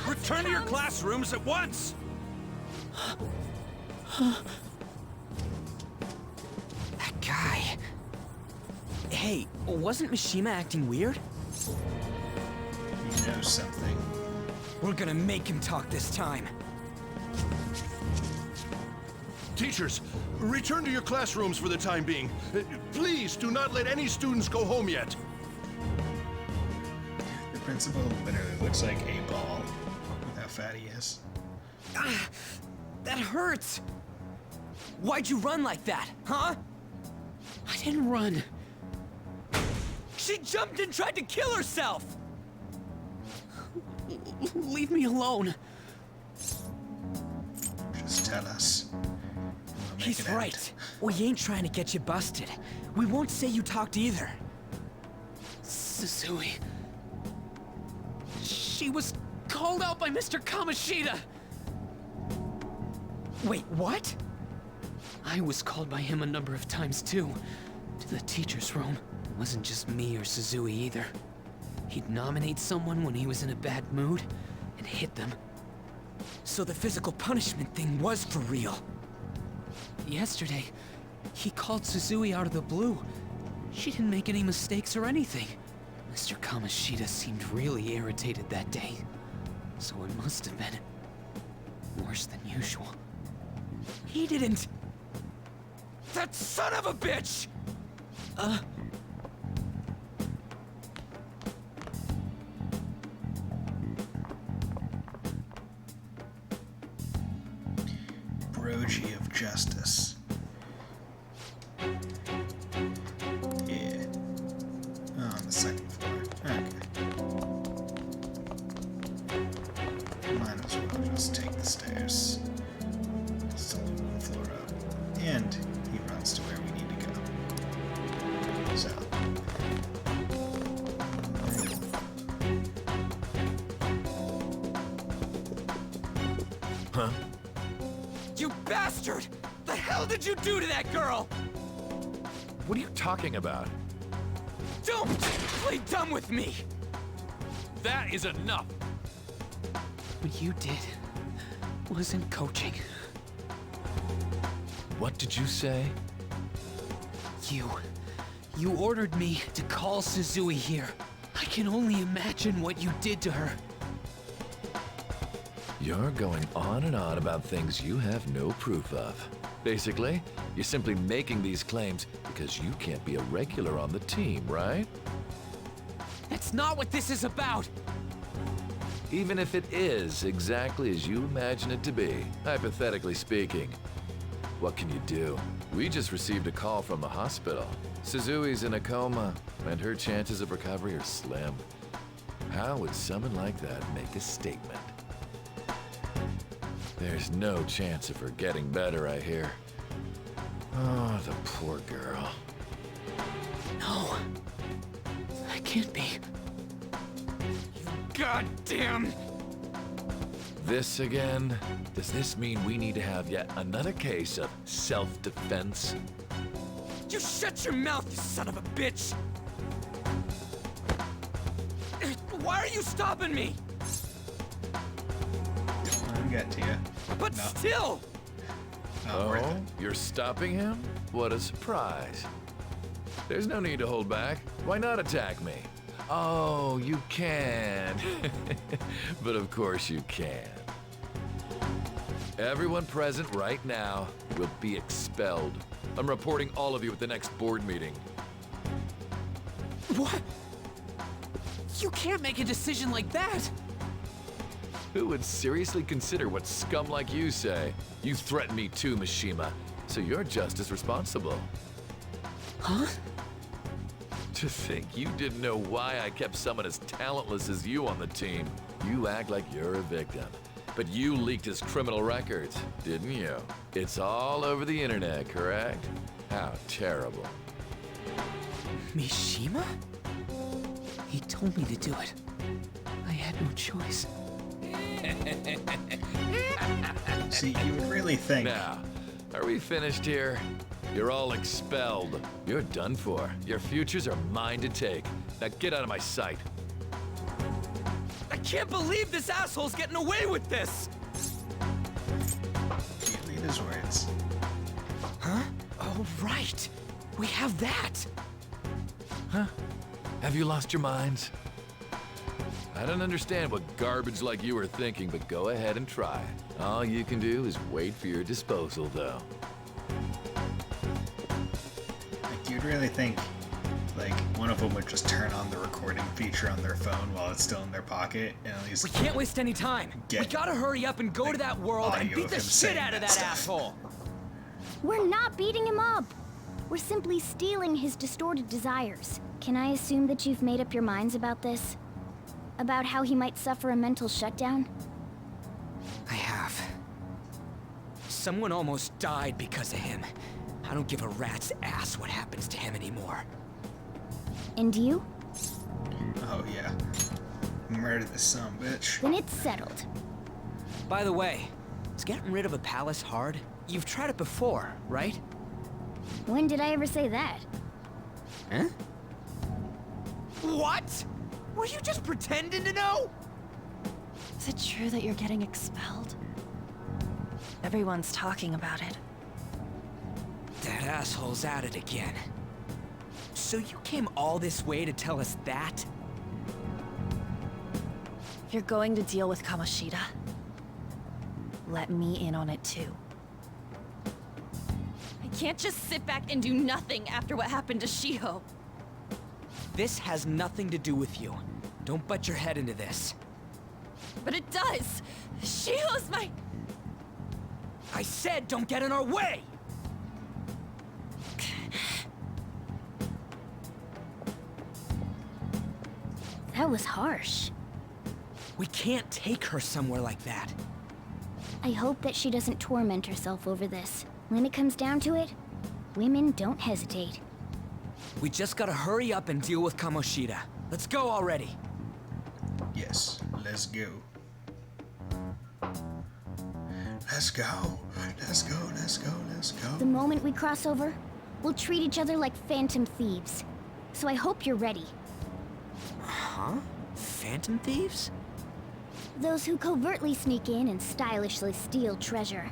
Return to your classrooms at once! That guy... Hey, wasn't Mishima acting weird? He knows something. We're gonna make him talk this time. Teachers, return to your classrooms for the time being. Please do not let any students go home yet. The principal literally looks like a ball with how fat he is. Ah, that hurts! Why'd you run like that, huh? I didn't run. She jumped and tried to kill herself! Leave me alone. Just tell us. We'll make He's it end. right. We ain't trying to get you busted. We won't say you talked either. Susui. She was called out by Mr. Kamoshida. Wait, what? I was called by him a number of times too. To the teacher's room. It wasn't just me or Susui either. He'd nominate someone when he was in a bad mood and hit them. So the physical punishment thing was for real. Yesterday, he called Susui out of the blue. She didn't make any mistakes or anything. Mr. Kamoshida seemed really irritated that day. So it must have been worse than usual. He didn't... That son of a bitch! Brogy of Justice. Yeah. Oh, on the second floor. Okay. Might as well just take the stairs. Still one floor up. And he runs to where we need to go. So. Huh? You bastard! The hell did you do to that girl? What are you talking about? Don't play dumb with me! That is enough! What you did wasn't coaching. What did you say? You ordered me to call Susui here. I can only imagine what you did to her. You're going on and on about things you have no proof of. Basically, you're simply making these claims because you can't be a regular on the team, right? That's not what this is about! Even if it is exactly as you imagine it to be, hypothetically speaking. What can you do? We just received a call from the hospital. Suzui's in a coma, and her chances of recovery are slim. How would someone like that make a statement? There's no chance of her getting better, I hear. Oh, the poor girl. No. That can't be. You goddamn... This again? Does this mean we need to have yet another case of self-defense? You shut your mouth, you son of a bitch! Why are you stopping me? I'll get to you. But No. still! Not worth Oh, it. you're stopping him? What a surprise. There's no need to hold back. Why not attack me? Oh, you can. But of course you can. Everyone present right now will be expelled. I'm reporting all of you at the next board meeting. What? You can't make a decision like that! Who would seriously consider what scum like you say? You threatened me too, Mishima, so you're just as responsible. Huh? To think you didn't know why I kept someone as talentless as you on the team. You act like you're a victim. But you leaked his criminal records, didn't you? It's all over the internet, correct? How terrible. Mishima? He told me to do it. I had no choice. See, you would really think... Now, are we finished here? You're all expelled. You're done for. Your futures are mine to take. Now get out of my sight. I can't believe this asshole's getting away with this! You read his words. Huh? Oh, right. We have that. Huh? Have you lost your minds? I don't understand what garbage like you were thinking, but go ahead and try. All you can do is wait for your disposal, though. Like, you'd really think, like, one of them would just turn on the recording feature on their phone while it's still in their pocket, and at least... We can't waste any time. We gotta hurry up and go to that world and beat the shit out of that asshole. We're not beating him up. We're simply stealing his distorted desires. Can I assume that you've made up your minds about this? About how he might suffer a mental shutdown? I have. Someone almost died because of him. I don't give a rat's ass what happens to him anymore. And you? Oh, yeah. Murder this son of a bitch. Then it's settled. By the way, is getting rid of a palace hard? You've tried it before, right? When did I ever say that? Huh? What? Were you just pretending to know? Is it true that you're getting expelled? Everyone's talking about it. That asshole's at it again. So you came all this way to tell us that? If you're going to deal with Kamoshida, let me in on it too. I can't just sit back and do nothing after what happened to Shiho. This has nothing to do with you. Don't butt your head into this. But it does! Shiho's my... I said don't get in our way! That was harsh. We can't take her somewhere like that. I hope that she doesn't torment herself over this. When it comes down to it, women don't hesitate. We just gotta hurry up and deal with Kamoshida. Let's go already. Yes, let's go. Let's go. Let's go, let's go, let's go. The moment we cross over, we'll treat each other like phantom thieves. So I hope you're ready. Huh? Phantom thieves? Those who covertly sneak in and stylishly steal treasure.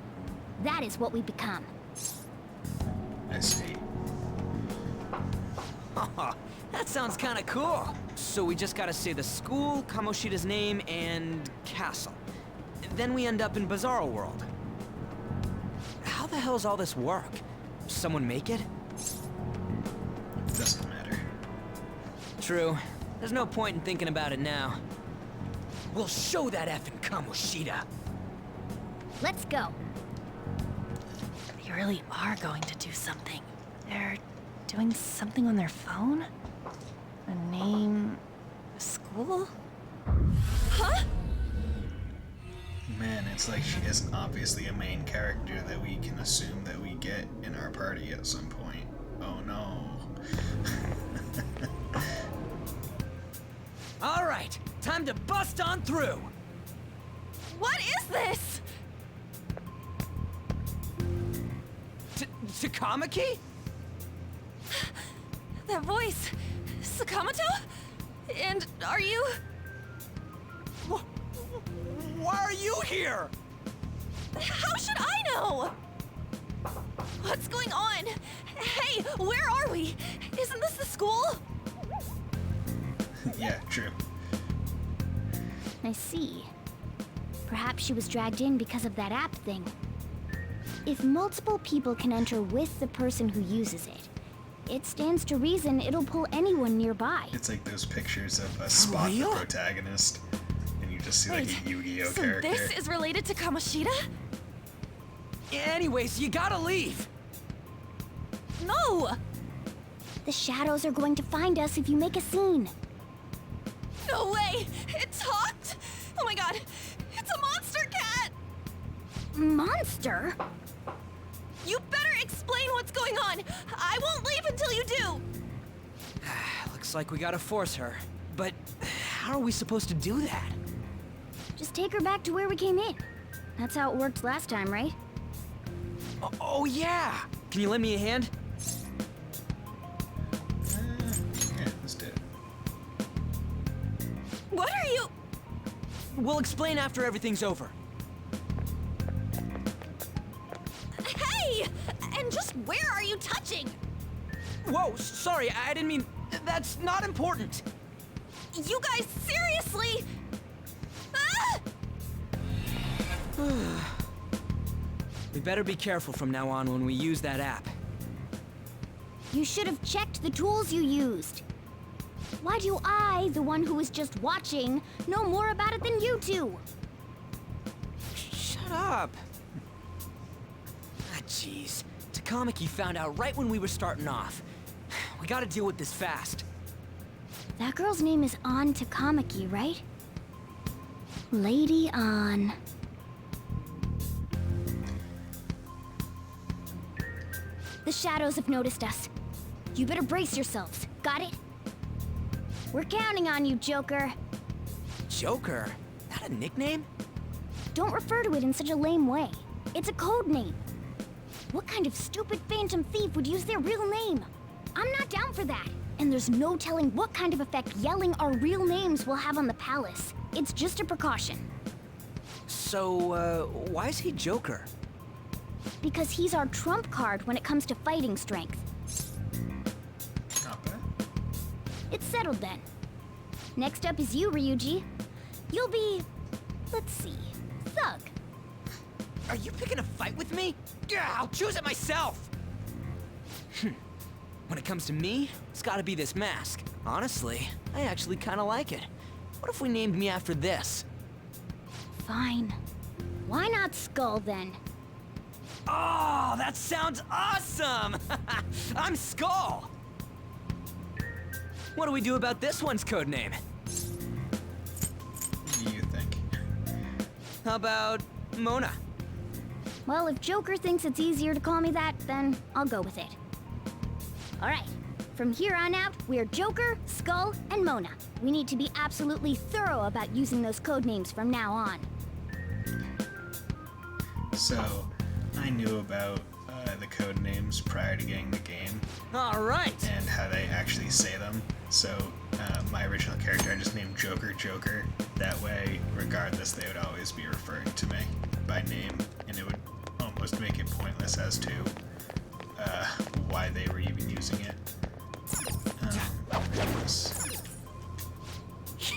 That is what we become. I see. That sounds kinda cool. So we just gotta say the school, Kamoshida's name, and castle. Then we end up in Bizarro World. How the hell's all this work? Someone make it? Doesn't matter. True. There's no point in thinking about it now. We'll show that effing Kamoshida. Let's go. They really are going to do something. They're doing something on their phone? A name... a school? Huh? Man, it's like she is obviously a main character that we can assume that we get in our party at some point. Oh no. All right, time to bust on through. What is this? Takamaki? That voice... Sakamoto? And are you... Why are you here? How should I know? What's going on? Hey, where are we? Isn't this the school? Yeah, true. I see. Perhaps she was dragged in because of that app thing. If multiple people can enter with the person who uses it, It stands to reason it'll pull anyone nearby. It's like those pictures of a Spot the protagonist, and you just see like a Yu-Gi-Oh so character. this is related to Kamoshida? Anyways, you gotta leave. No! The shadows are going to find us if you make a scene. No way! It talked! Oh my god! It's a monster cat! Monster? You better explain what's going on! I won't leave until you do! Looks like we gotta force her. But how are we supposed to do that? Just take her back to where we came in. That's how it worked last time, right? Oh yeah! Can you lend me a hand? Yeah, let's do it. What are you... We'll explain after everything's over. Hey! And just where are you touching? Whoa, sorry, I didn't mean... That's not important. You guys, seriously? Ah! We better be careful from now on when we use that app. You should have checked the tools you used. Why do I, the one who was just watching, know more about it than you two? Shut up. Jeez. Takamaki found out right when we were starting off. We gotta deal with this fast. That girl's name is An Takamaki, right? Lady An. The shadows have noticed us. You better brace yourselves. Got it? We're counting on you, Joker. Joker? That a nickname? Don't refer to it in such a lame way. It's a code name. What kind of stupid phantom thief would use their real name? I'm not down for that. And there's no telling what kind of effect yelling our real names will have on the palace. It's just a precaution. So, why is he Joker? Because he's our trump card when it comes to fighting strength. Not bad. It's settled then. Next up is you, Ryuji. You'll be... let's see... Thug. Are you picking a fight with me? Yeah, I'll choose it myself! When it comes to me, it's gotta be this mask. Honestly, I actually kinda like it. What if we named me after this? Fine. Why not Skull, then? Oh, that sounds awesome! I'm Skull! What do we do about this one's codename? You think? How about Mona? Well, if Joker thinks it's easier to call me that, then I'll go with it. Alright, from here on out, we're Joker, Skull, and Mona. We need to be absolutely thorough about using those codenames from now on. So, I knew about the code names prior to getting the game. Alright! And how they actually say them. So, my original character, I just named Joker Joker. That way, regardless, they would always be referring to me by name, and it would almost make it pointless as to why they were even using it.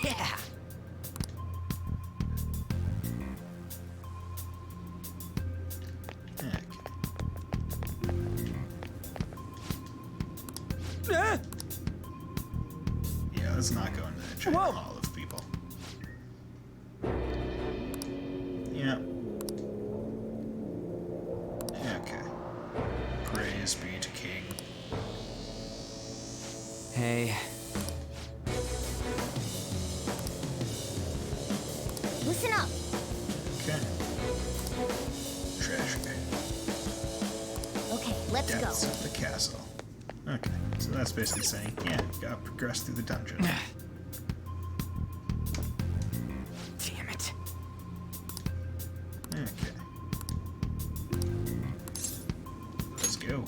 Yeah! Yeah, let's not go into the giant hall of people. Yeah. Okay. Praise be to King. Hey. Listen up. Okay. Treasure. Okay, let's go. Depths of the castle. Okay, so that's basically saying, yeah, gotta progress through the dungeon. Damn it. Okay. Let's go.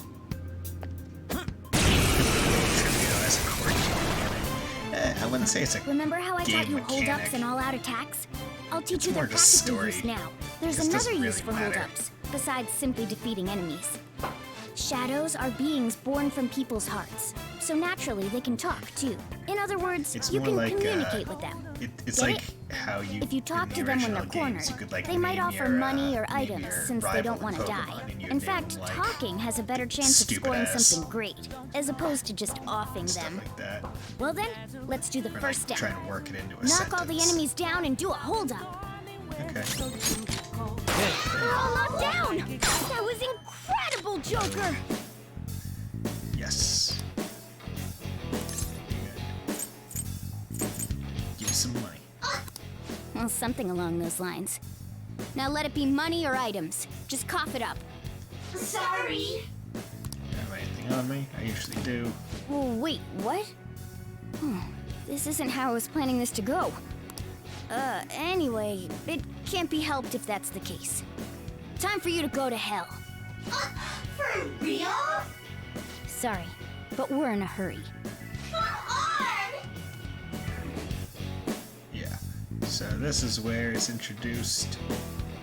I wouldn't say it's a Remember how I taught you game hold-ups mechanic. and all-out attacks? I'll teach you more their just practical story. use now. There's This another doesn't use really for matter. hold-ups, besides simply defeating enemies. Shadows are beings born from people's hearts. so naturally they can talk too. In other words, It's you more can like, communicate with them. It's Get like it? how you. If you talk in to the them when original they're cornered, games, you could, like, they might name offer your, money or name items your since they rival don't want to Pokemon, die. and you'd In name fact, them, like, talking has a better chance of stupid scoring ass something great, as opposed to just offing them. like that. Well then, let's do the Or, first like, step. try and work it into a Knock all the sentence. enemies down and do a hold-up. Okay. We're all knocked down! That was incredible, Joker! Yes. Give me some money. Well, something along those lines. Now let it be money or items. Just cough it up. Sorry. Have anything on me? I usually do. Oh, wait, what? This isn't how I was planning this to go. Anyway, it can't be helped if that's the case. Time for you to go to hell. For real? Sorry, but we're in a hurry. Come on! Yeah. So this is where it's introduced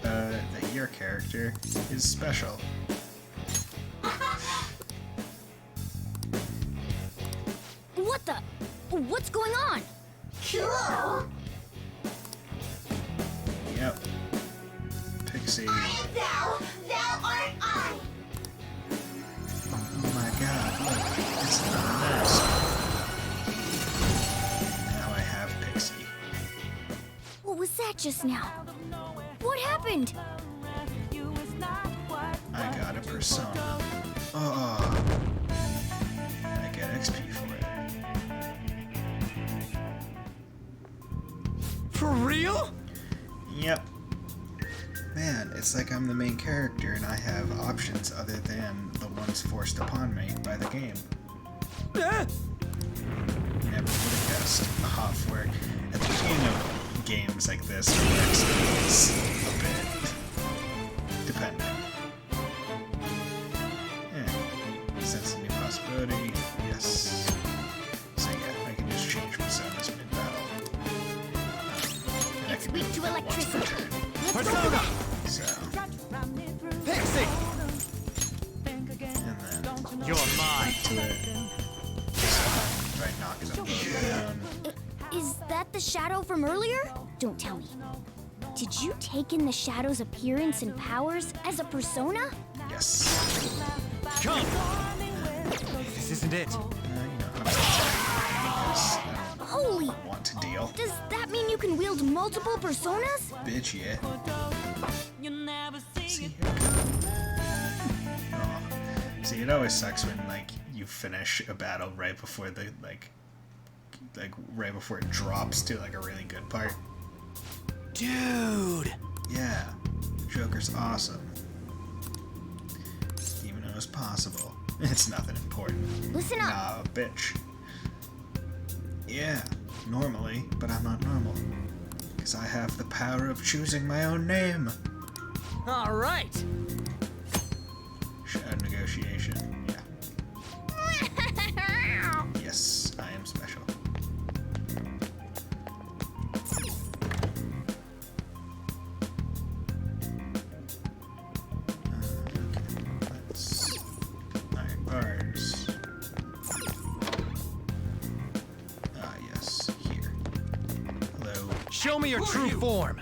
that your character is special. What the? What's going on? Cool! Yep. Pixie. Thou art I! Oh my god, look. It's not a mask. Now I have Pixie. What was that just now? What happened? I got a persona. Oh. I get XP for it. For real? Yep. Man, it's like I'm the main character and I have options other than the ones forced upon me by the game. Never would have guessed the Hoff work. At the beginning of games like this, it is a bit depending. Yeah. Sense a new possibility. Yes. So yeah, I can just change personas mid-battle. It's weak to electricity. Let's Persona! go. So, Pixie! and then You're mine. to it. Try knocking them down. Is that the shadow from earlier? Don't tell me. Did you take in the shadow's appearance and powers as a persona? Yes. Come! This isn't it. You know, I'm because I Holy! don't want to deal. Does that mean you can wield multiple personas? Bitch, yeah. See, see, it always sucks when like you finish a battle right before the like right before it drops to like a really good part. Dude! Yeah, Joker's awesome. Even though it's possible, it's nothing important. Listen up. Nah, bitch. Yeah, normally, but I'm not normal. Because I have the power of choosing my own name. All right. Shadow negotiation, yeah. Yes, I am special. Okay, let's... Iron bars. Ah, yes, here. Hello. Show me your true form.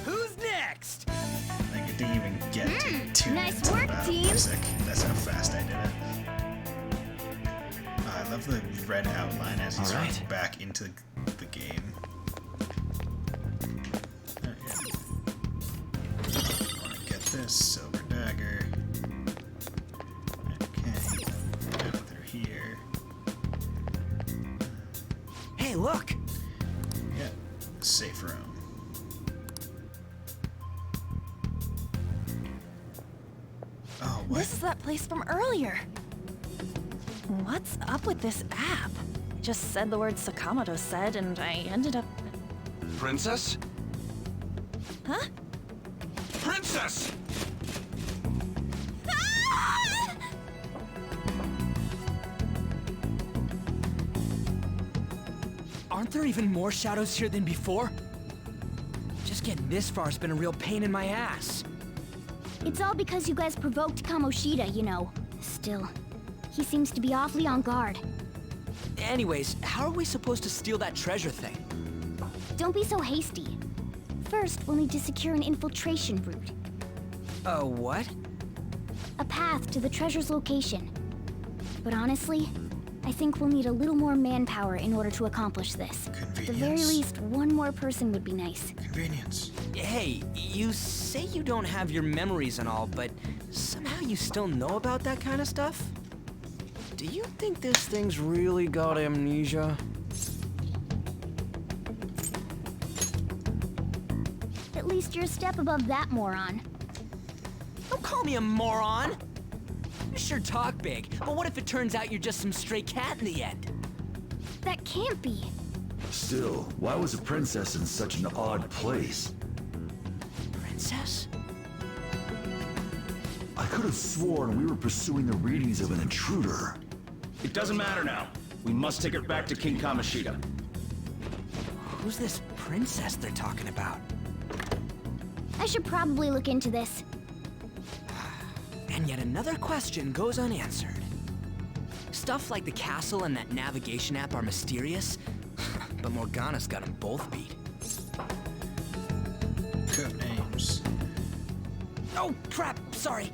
Who's next? Like, it didn't even get to 2 nice minutes of work, battle team. music. That's how fast I did it. I love the red outline as he's running back into the game. Oh, yeah. I want to get this silver dagger. Okay, go through here. Hey, look! Yeah, safe room. Oh, what? This is that place from earlier. What's up with this app? I just said the word Sakamoto said, and I ended up... Princess? Huh? Princess! Aren't there even more shadows here than before? Just Just getting this far has been a real pain in my ass. It's all because you guys provoked Kamoshida, you know. Still, he seems to be awfully on guard. Anyways, how are we supposed to steal that treasure thing? Don't be so hasty. First, we'll need to secure an infiltration route. What? A path to the treasure's location. But honestly, I think we'll need a little more manpower in order to accomplish this. At the very least, one more person would be nice. Convenience. Hey, you say you don't have your memories and all, but somehow you still know about that kind of stuff? Do you think this thing's really got amnesia? At least you're a step above that moron. Don't call me a moron! You sure talk big, but what if it turns out you're just some stray cat in the end? That can't be. Still, why was a princess in such an odd place? Princess? I could have sworn we were pursuing the readings of an intruder. It doesn't matter now. We must take her back to King Kamoshida. Who's this princess they're talking about? I should probably look into this. And yet another question goes unanswered. Stuff like the castle and that navigation app are mysterious, but Morgana's got them both beat. Code names. Oh, crap! Sorry.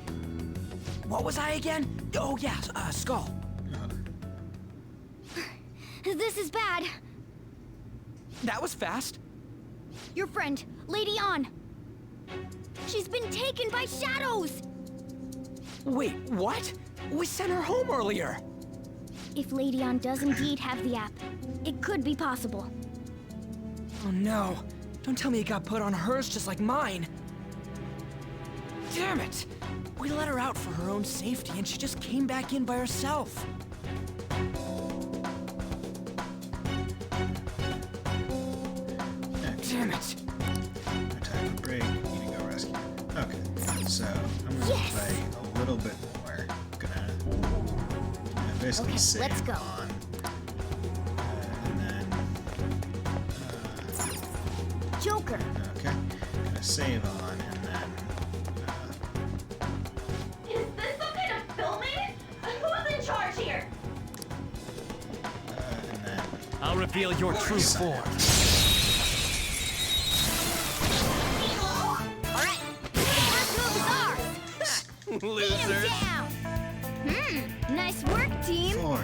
What was I again? Oh, yeah, Skull. This is bad. That was fast. Your friend, Lady An. She's been taken by shadows! Wait, what? We sent her home earlier. If Lady An does indeed have the app, it could be possible. Oh no. Don't tell me it got put on hers just like mine. Damn it! We let her out for her own safety and she just came back in by herself. Damn it. Time for break. Need to go rescue. Okay, so I'm gonna play a little bit more. Gonna basically save let's go. on. And then Joker. okay. Gonna save on and then Is this some kind of filming? Who's in charge here? and then I'll reveal your true form. Losers. Nice work, team. 4.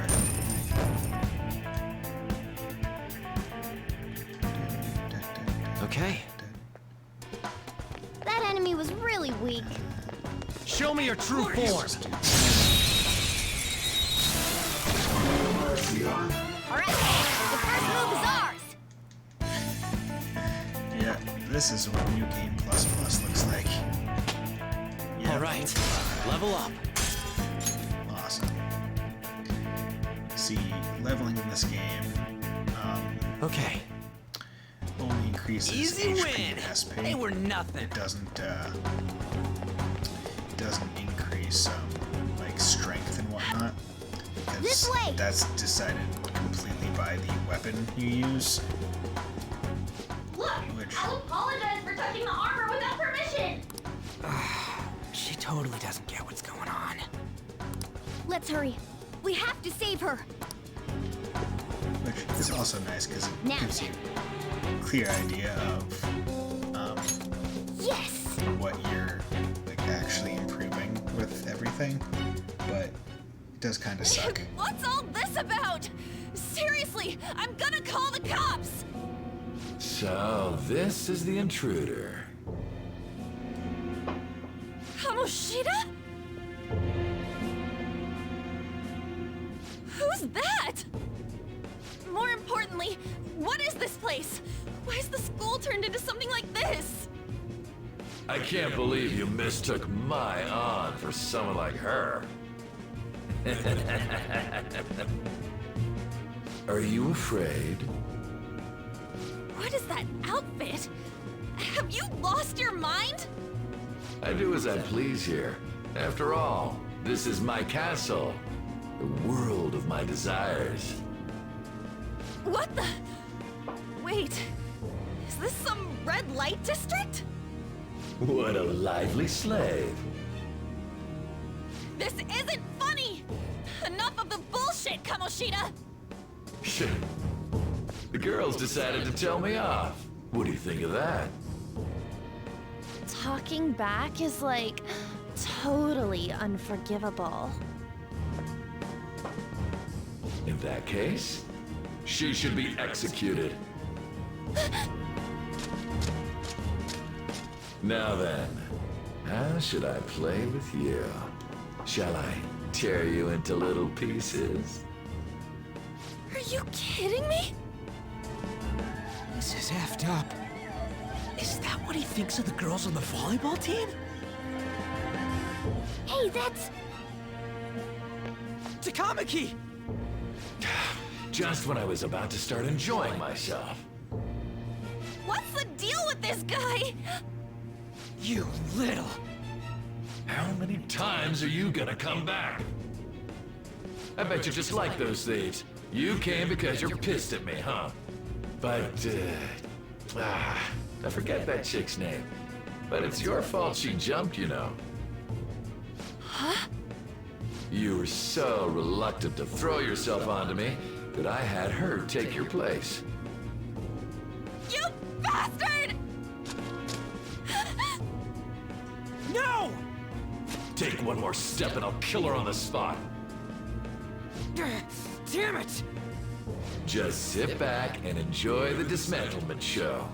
Okay. That enemy was really weak. Show me your true form. Alright, the first move is ours. Yeah, this is what New Game Plus Plus looks like. Yeah. All right, level up. Awesome. See, leveling in this game Okay. only increases Easy HP win. and SP. They were nothing. It doesn't increase like strength and whatnot. Because This way. that's decided completely by the weapon you use. Look, Which I'll apologize for touching the armor without permission. She totally doesn't get what's going on. Let's hurry. We have to save her. which is also nice because it Now gives you a clear idea of yes, what you're like actually improving with everything, but it does kind of suck. What's all this about? Seriously, I'm gonna call the cops! So, this is the intruder. Kamoshida? Who's that? More importantly, what is this place? Why is the school turned into something like this? I can't believe you mistook my aunt for someone like her. Are you afraid? What is that outfit? Have you lost your mind? I do as I please here. After all, this is my castle. The world of my desires. What the? Wait. Is this some red light district? What a lively slave. This isn't funny! Enough of the bullshit, Kamoshida! Shit. The girls decided to tell me off. What do you think of that? Talking back is like totally unforgivable. In that case, she should be executed. Now then, how should I play with you? Shall I tear you into little pieces? Are you kidding me? This is effed up. Is that what he thinks of the girls on the volleyball team? Hey, that's... Takamaki! Just when I was about to start enjoying myself. What's the deal with this guy? You little... How many times are you gonna come back? I bet you just like those thieves. You came because you're pissed at me, huh? But, I forget that chick's name. But it's your fault she jumped, you know. Huh? You were so reluctant to throw yourself onto me that I had her take your place. You bastard! No! Take one more step and I'll kill her on the spot. Damn it! Just sit back and enjoy the dismantlement show.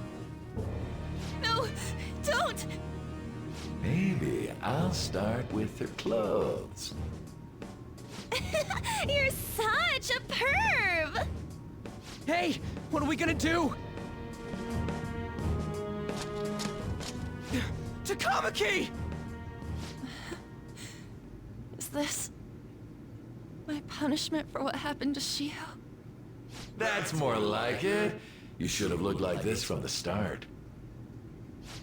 No, don't! Maybe I'll start with her clothes. You're such a perv! Hey, what are we gonna do? Takamaki! Is this my punishment for what happened to Shio? That's more like it. You should have looked like this from the start.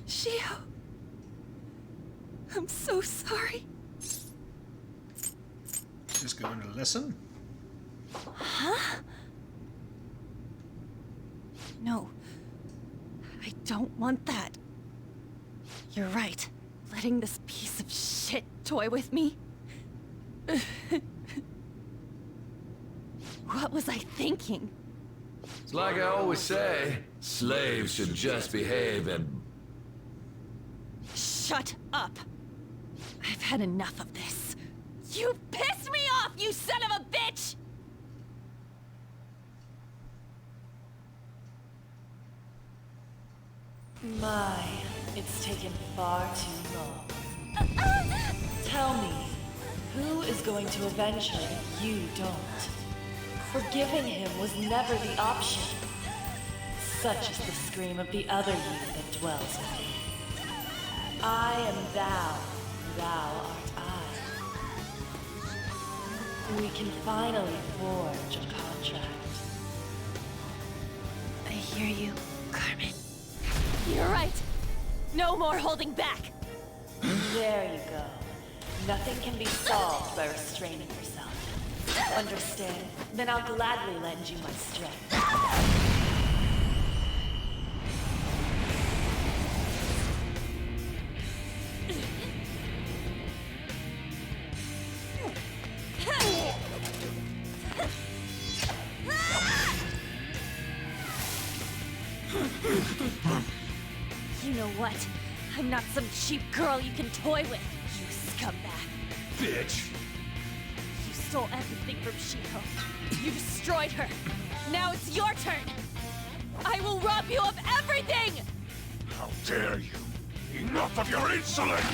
Shio, I'm so sorry. Just going to listen? Huh? No, I don't want that. You're right. Letting this piece of shit toy with me. What was I thinking? It's like I always say, slaves should just behave and... Shut up! I've had enough of this. You pissed me off, you son of a bitch! My, it's taken far too long. Tell me, who is going to avenge her? You don't. Forgiving him was never the option. Such is the scream of the other you that dwells in me. I am thou, thou art I. We can finally forge a contract. I hear you, Carmen. You're right. No more holding back. There you go. Nothing can be solved by restraining yourself. Understand? Then I'll gladly lend you my strength. You know what? I'm not some cheap girl you can toy with, you scumbag. Bitch! You stole everything from Shiko. You destroyed her. Now it's your turn. I will rob you of everything! How dare you! Enough of your insolence!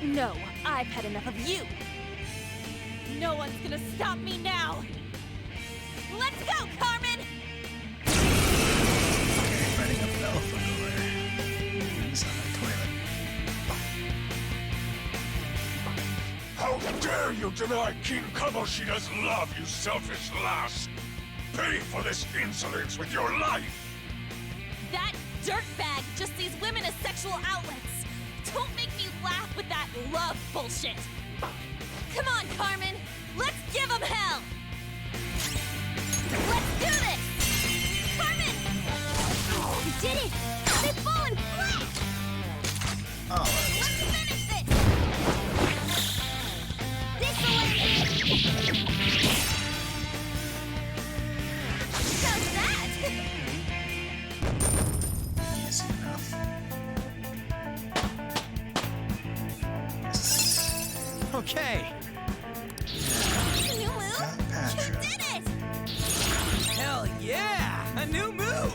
No, I've had enough of you. No one's gonna stop me now. Let's go, Carmen! Fighting a Belphegor. He's on the toilet. How dare you deny King Kamoshida's love, you selfish lass! Pay for this insolence with your life! That dirtbag just sees women as sexual outlets. Don't make me laugh with that love bullshit. Come on, Carmen! Let's give them hell! Let's do this! Carmen! We did it! They've fallen flat! Oh, Let's finish this! How's that? easy enough. Okay. New move? Patra. You did it! Hell yeah! A new move!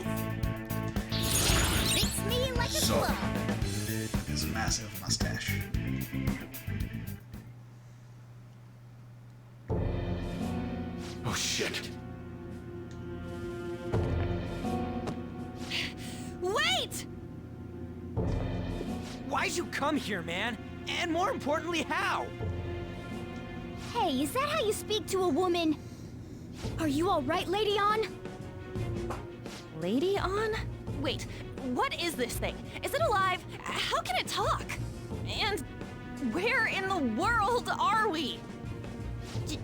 Fix me like a So, glove. his massive mustache. Oh shit! Wait! Why'd you come here, man? And more importantly, how? Hey, is that how you speak to a woman? Are you alright, Lady On? Lady On? Wait, what is this thing? Is it alive? How can it talk? And where in the world are we?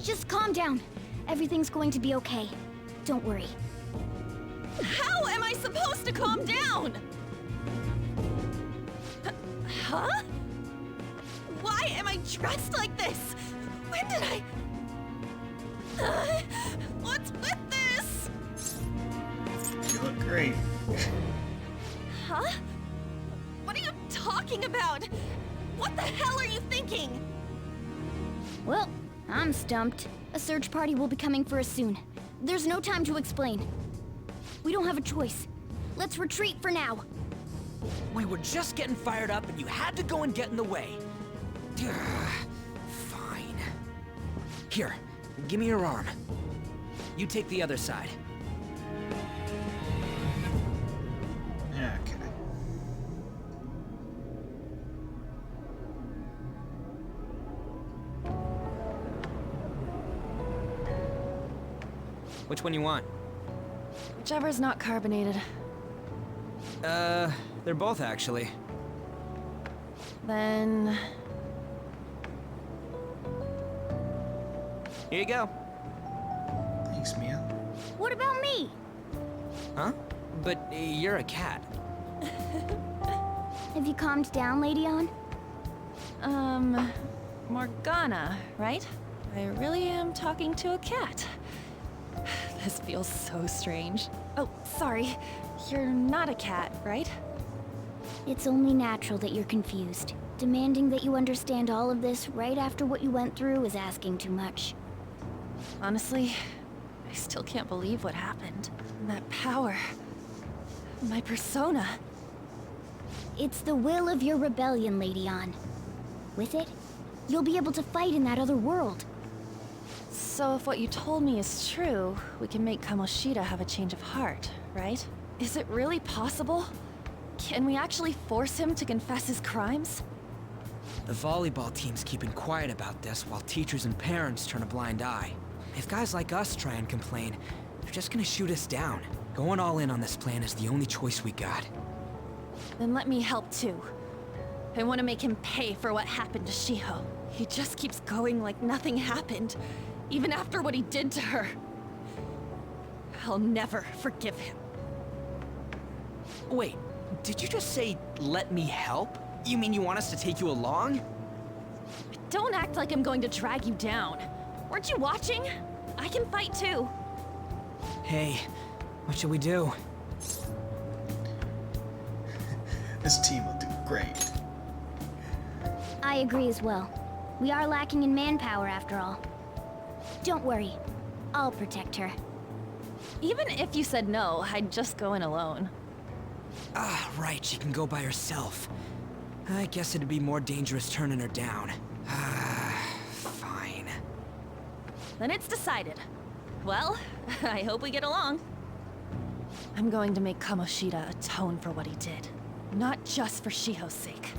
Just calm down. Everything's going to be okay. Don't worry. How am I supposed to calm down? Huh? Why am I dressed like this? When did I... what's with this? You look great. Huh? What are you talking about? What the hell are you thinking? Well, I'm stumped. A search party will be coming for us soon. There's no time to explain. We don't have a choice. Let's retreat for now. We were just getting fired up and you had to go and get in the way. Fine. Here, give me your arm. You take the other side. Yeah, okay. Which one you want? Whichever's not carbonated. They're both actually. Then... Here you go. Thanks, Mia. What about me? Huh? But you're a cat. Have you calmed down, Lady On? Morgana, right? I really am talking to a cat. This feels so strange. Oh, sorry. You're not a cat, right? It's only natural that you're confused. Demanding that you understand all of this right after what you went through is asking too much. Honestly, I still can't believe what happened. That power. My persona. It's the will of your rebellion, Lady On. With it, you'll be able to fight in that other world. So if what you told me is true, we can make Kamoshida have a change of heart, right? Is it really possible? Can we actually force him to confess his crimes? The volleyball team's keeping quiet about this while teachers and parents turn a blind eye. If guys like us try and complain, they're just gonna shoot us down. Going all in on this plan is the only choice we got. Then let me help too. I want to make him pay for what happened to Shiho. He just keeps going like nothing happened, even after what he did to her. I'll never forgive him. Wait, did you just say, let me help? You mean you want us to take you along? Don't act like I'm going to drag you down. Weren't you watching? I can fight too. Hey, what should we do? This team will do great. I agree as well. We are lacking in manpower after all. Don't worry. I'll protect her. Even if you said no, I'd just go in alone. Ah, right, she can go by herself. I guess it'd be more dangerous turning her down. Fine. Then it's decided. Well, I hope we get along. I'm going to make Kamoshida atone for what he did. Not just for Shiho's sake,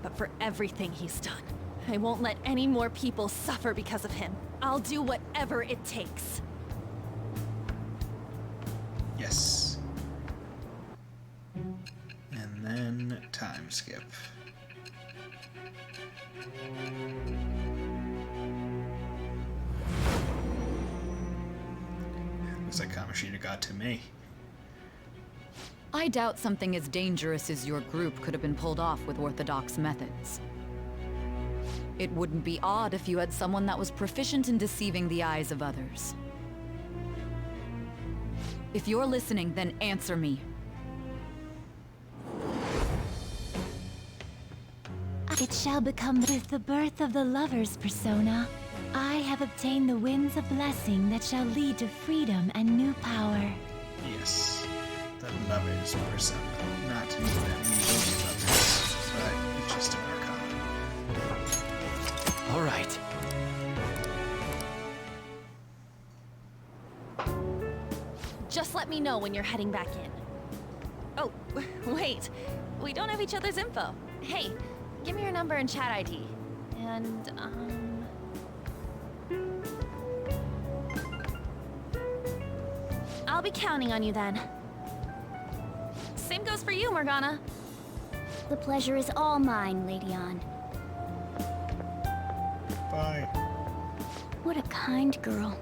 but for everything he's done. I won't let any more people suffer because of him. I'll do whatever it takes. Yes. And then time skip. Looks like Kamoshida got to me. I doubt something as dangerous as your group could have been pulled off with orthodox methods. It wouldn't be odd if you had someone that was proficient in deceiving the eyes of others. If you're listening, then answer me. It shall become with the birth of the lover's persona. I have obtained the winds of blessing that shall lead to freedom and new power. Yes, the lovers persona. Not to mean that we love lovers, but it's just an arcana. All right. Just let me know when you're heading back in. Oh, wait. We don't have each other's info. Hey, give me your number and chat ID. And, I'll be counting on you then. Same goes for you, Morgana. The pleasure is all mine, Lady Ann. Bye. What a kind girl.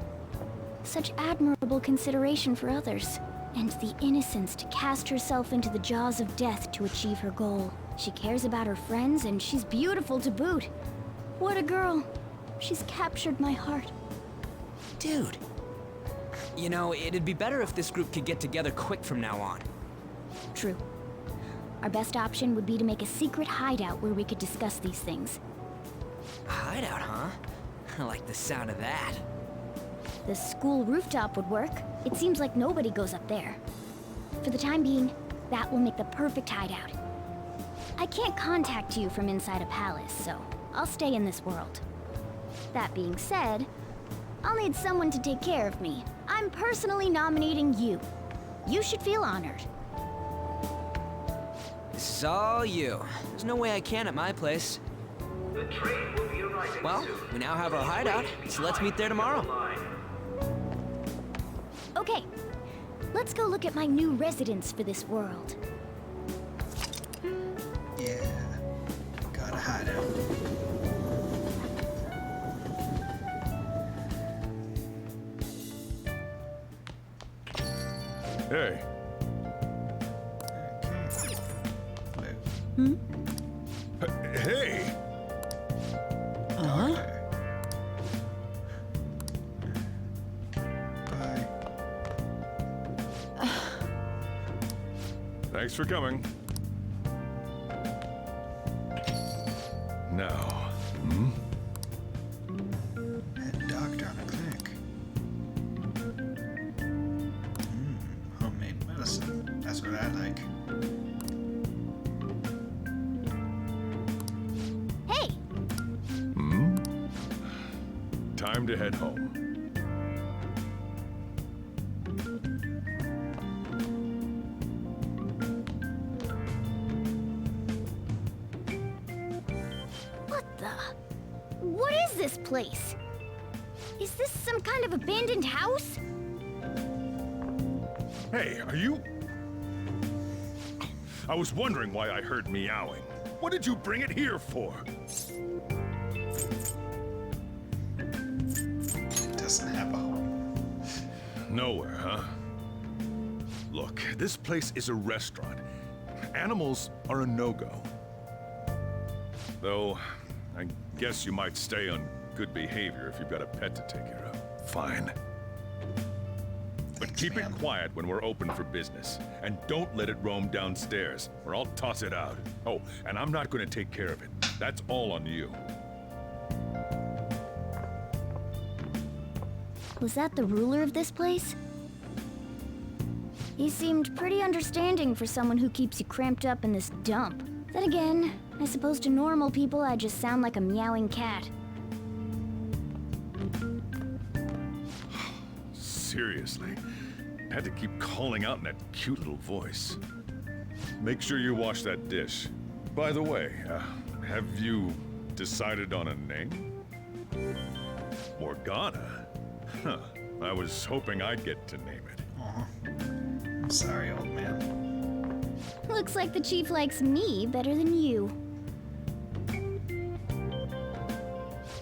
Such admirable consideration for others. And the innocence to cast herself into the jaws of death to achieve her goal. She cares about her friends, and she's beautiful to boot. What a girl. She's captured my heart. Dude. You know, it'd be better if this group could get together quick from now on. True. Our best option would be to make a secret hideout where we could discuss these things. A hideout, huh? I like the sound of that. The school rooftop would work. It seems like nobody goes up there. For the time being, that will make the perfect hideout. I can't contact you from inside a palace, so I'll stay in this world. That being said, I'll need someone to take care of me. I'm personally nominating you. You should feel honored. This is all you. There's no way I can at my place. The train will be arriving Well, soon. we now have our hideout, so let's meet there tomorrow. Okay, let's go look at my new residence for this world. Yeah. Gotta hide out. Hey. Hmm? Hey! Uh-huh. Bye. Thanks for coming. Now, Head doctor on a clinic. Homemade medicine. That's what I like. Hey! Time to head home. What is this place? Is this some kind of abandoned house? Hey, are you... I was wondering why I heard meowing. What did you bring it here for? It doesn't have a home. Nowhere, huh? Look, this place is a restaurant. Animals are a no-go. Though, I guess you might stay on good behavior if you've got a pet to take care of. Fine. But keep it quiet when we're open for business. And don't let it roam downstairs, or I'll toss it out. Oh, and I'm not going to take care of it. That's all on you. Was that the ruler of this place? He seemed pretty understanding for someone who keeps you cramped up in this dump. Then again, I suppose to normal people I just sound like a meowing cat. Seriously, had to keep calling out in that cute little voice. Make sure you wash that dish. By the way, have you decided on a name? Morgana? Huh. I was hoping I'd get to name it. I'm sorry, old man. Looks like the chief likes me better than you.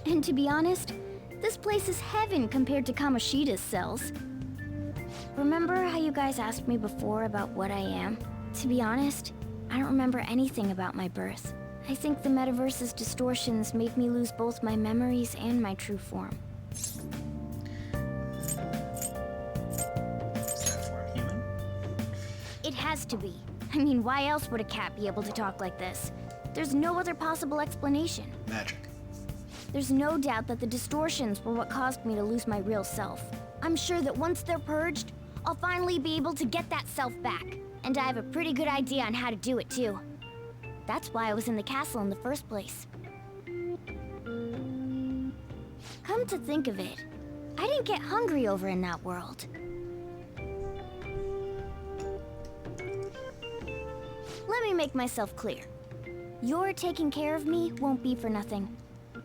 And to be honest, this place is heaven compared to Kamoshida's cells. Remember how you guys asked me before about what I am? To be honest, I don't remember anything about my birth. I think the metaverse's distortions made me lose both my memories and my true form. Is that form human? It has to be. I mean, why else would a cat be able to talk like this? There's no other possible explanation. Magic. There's no doubt that the distortions were what caused me to lose my real self. I'm sure that once they're purged, I'll finally be able to get that self back. And I have a pretty good idea on how to do it too. That's why I was in the castle in the first place. Come to think of it, I didn't get hungry over in that world. Let me make myself clear. Your taking care of me won't be for nothing.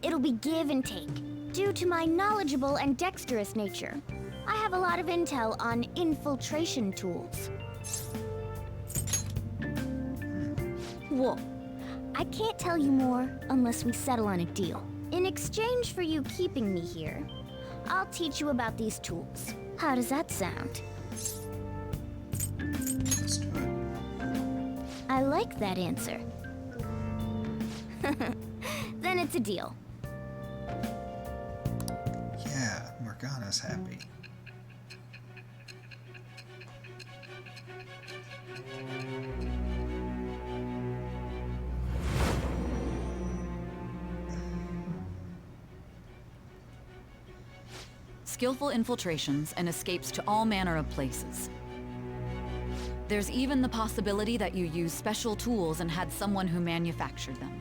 It'll be give and take. Due to my knowledgeable and dexterous nature, I have a lot of intel on infiltration tools. Whoa. I can't tell you more unless we settle on a deal. In exchange for you keeping me here, I'll teach you about these tools. How does that sound? Let's do it. I like that answer. Then it's a deal. Yeah, Morgana's happy. Skillful infiltrations and escapes to all manner of places. There's even the possibility that you used special tools and had someone who manufactured them.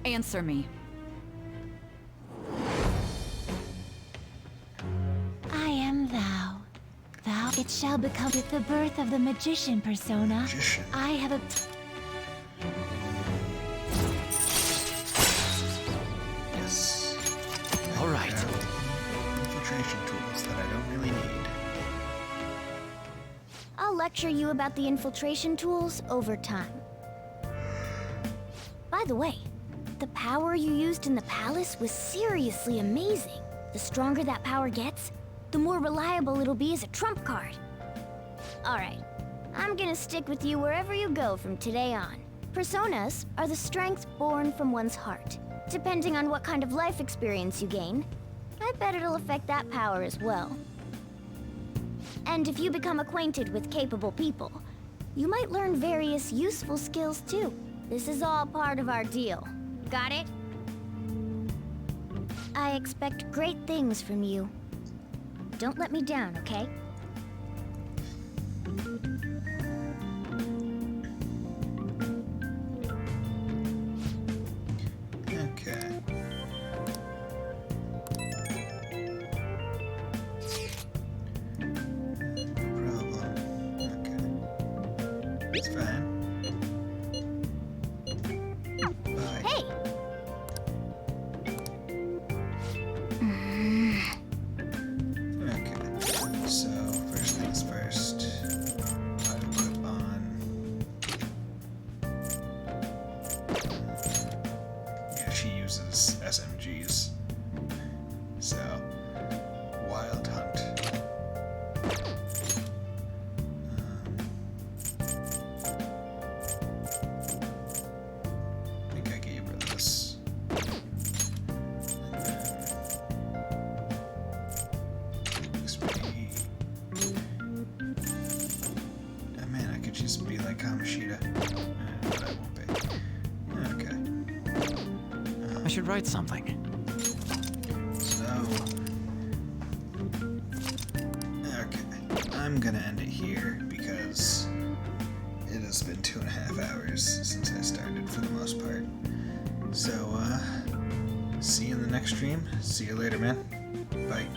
Answer me. I am thou. Thou it shall become with the birth of the magician persona. I have a... Yes. All right. Infiltration tools that I don't really need. I'll lecture you about the infiltration tools over time. By the way, the power you used in the palace was seriously amazing. The stronger that power gets, the more reliable it'll be as a trump card. Alright, I'm gonna stick with you wherever you go from today on. Personas are the strength born from one's heart. Depending on what kind of life experience you gain, I bet it'll affect that power as well. And if you become acquainted with capable people, you might learn various useful skills too. This is all part of our deal. Got it? I expect great things from you. Don't let me down, okay? Okay. It's fine. Bye. Hey! Okay. So, first things first. I put on... Yeah, she uses SMGs. So, Wild Hunt. I think I gave her this. XP. Oh man, I could just be like Kamoshida. But I won't be. Okay. I should write something. So... Okay. I'm gonna end it here because it has been 2.5 hours since I started for the most part. So, see you in the next stream. See you later, man. Bye.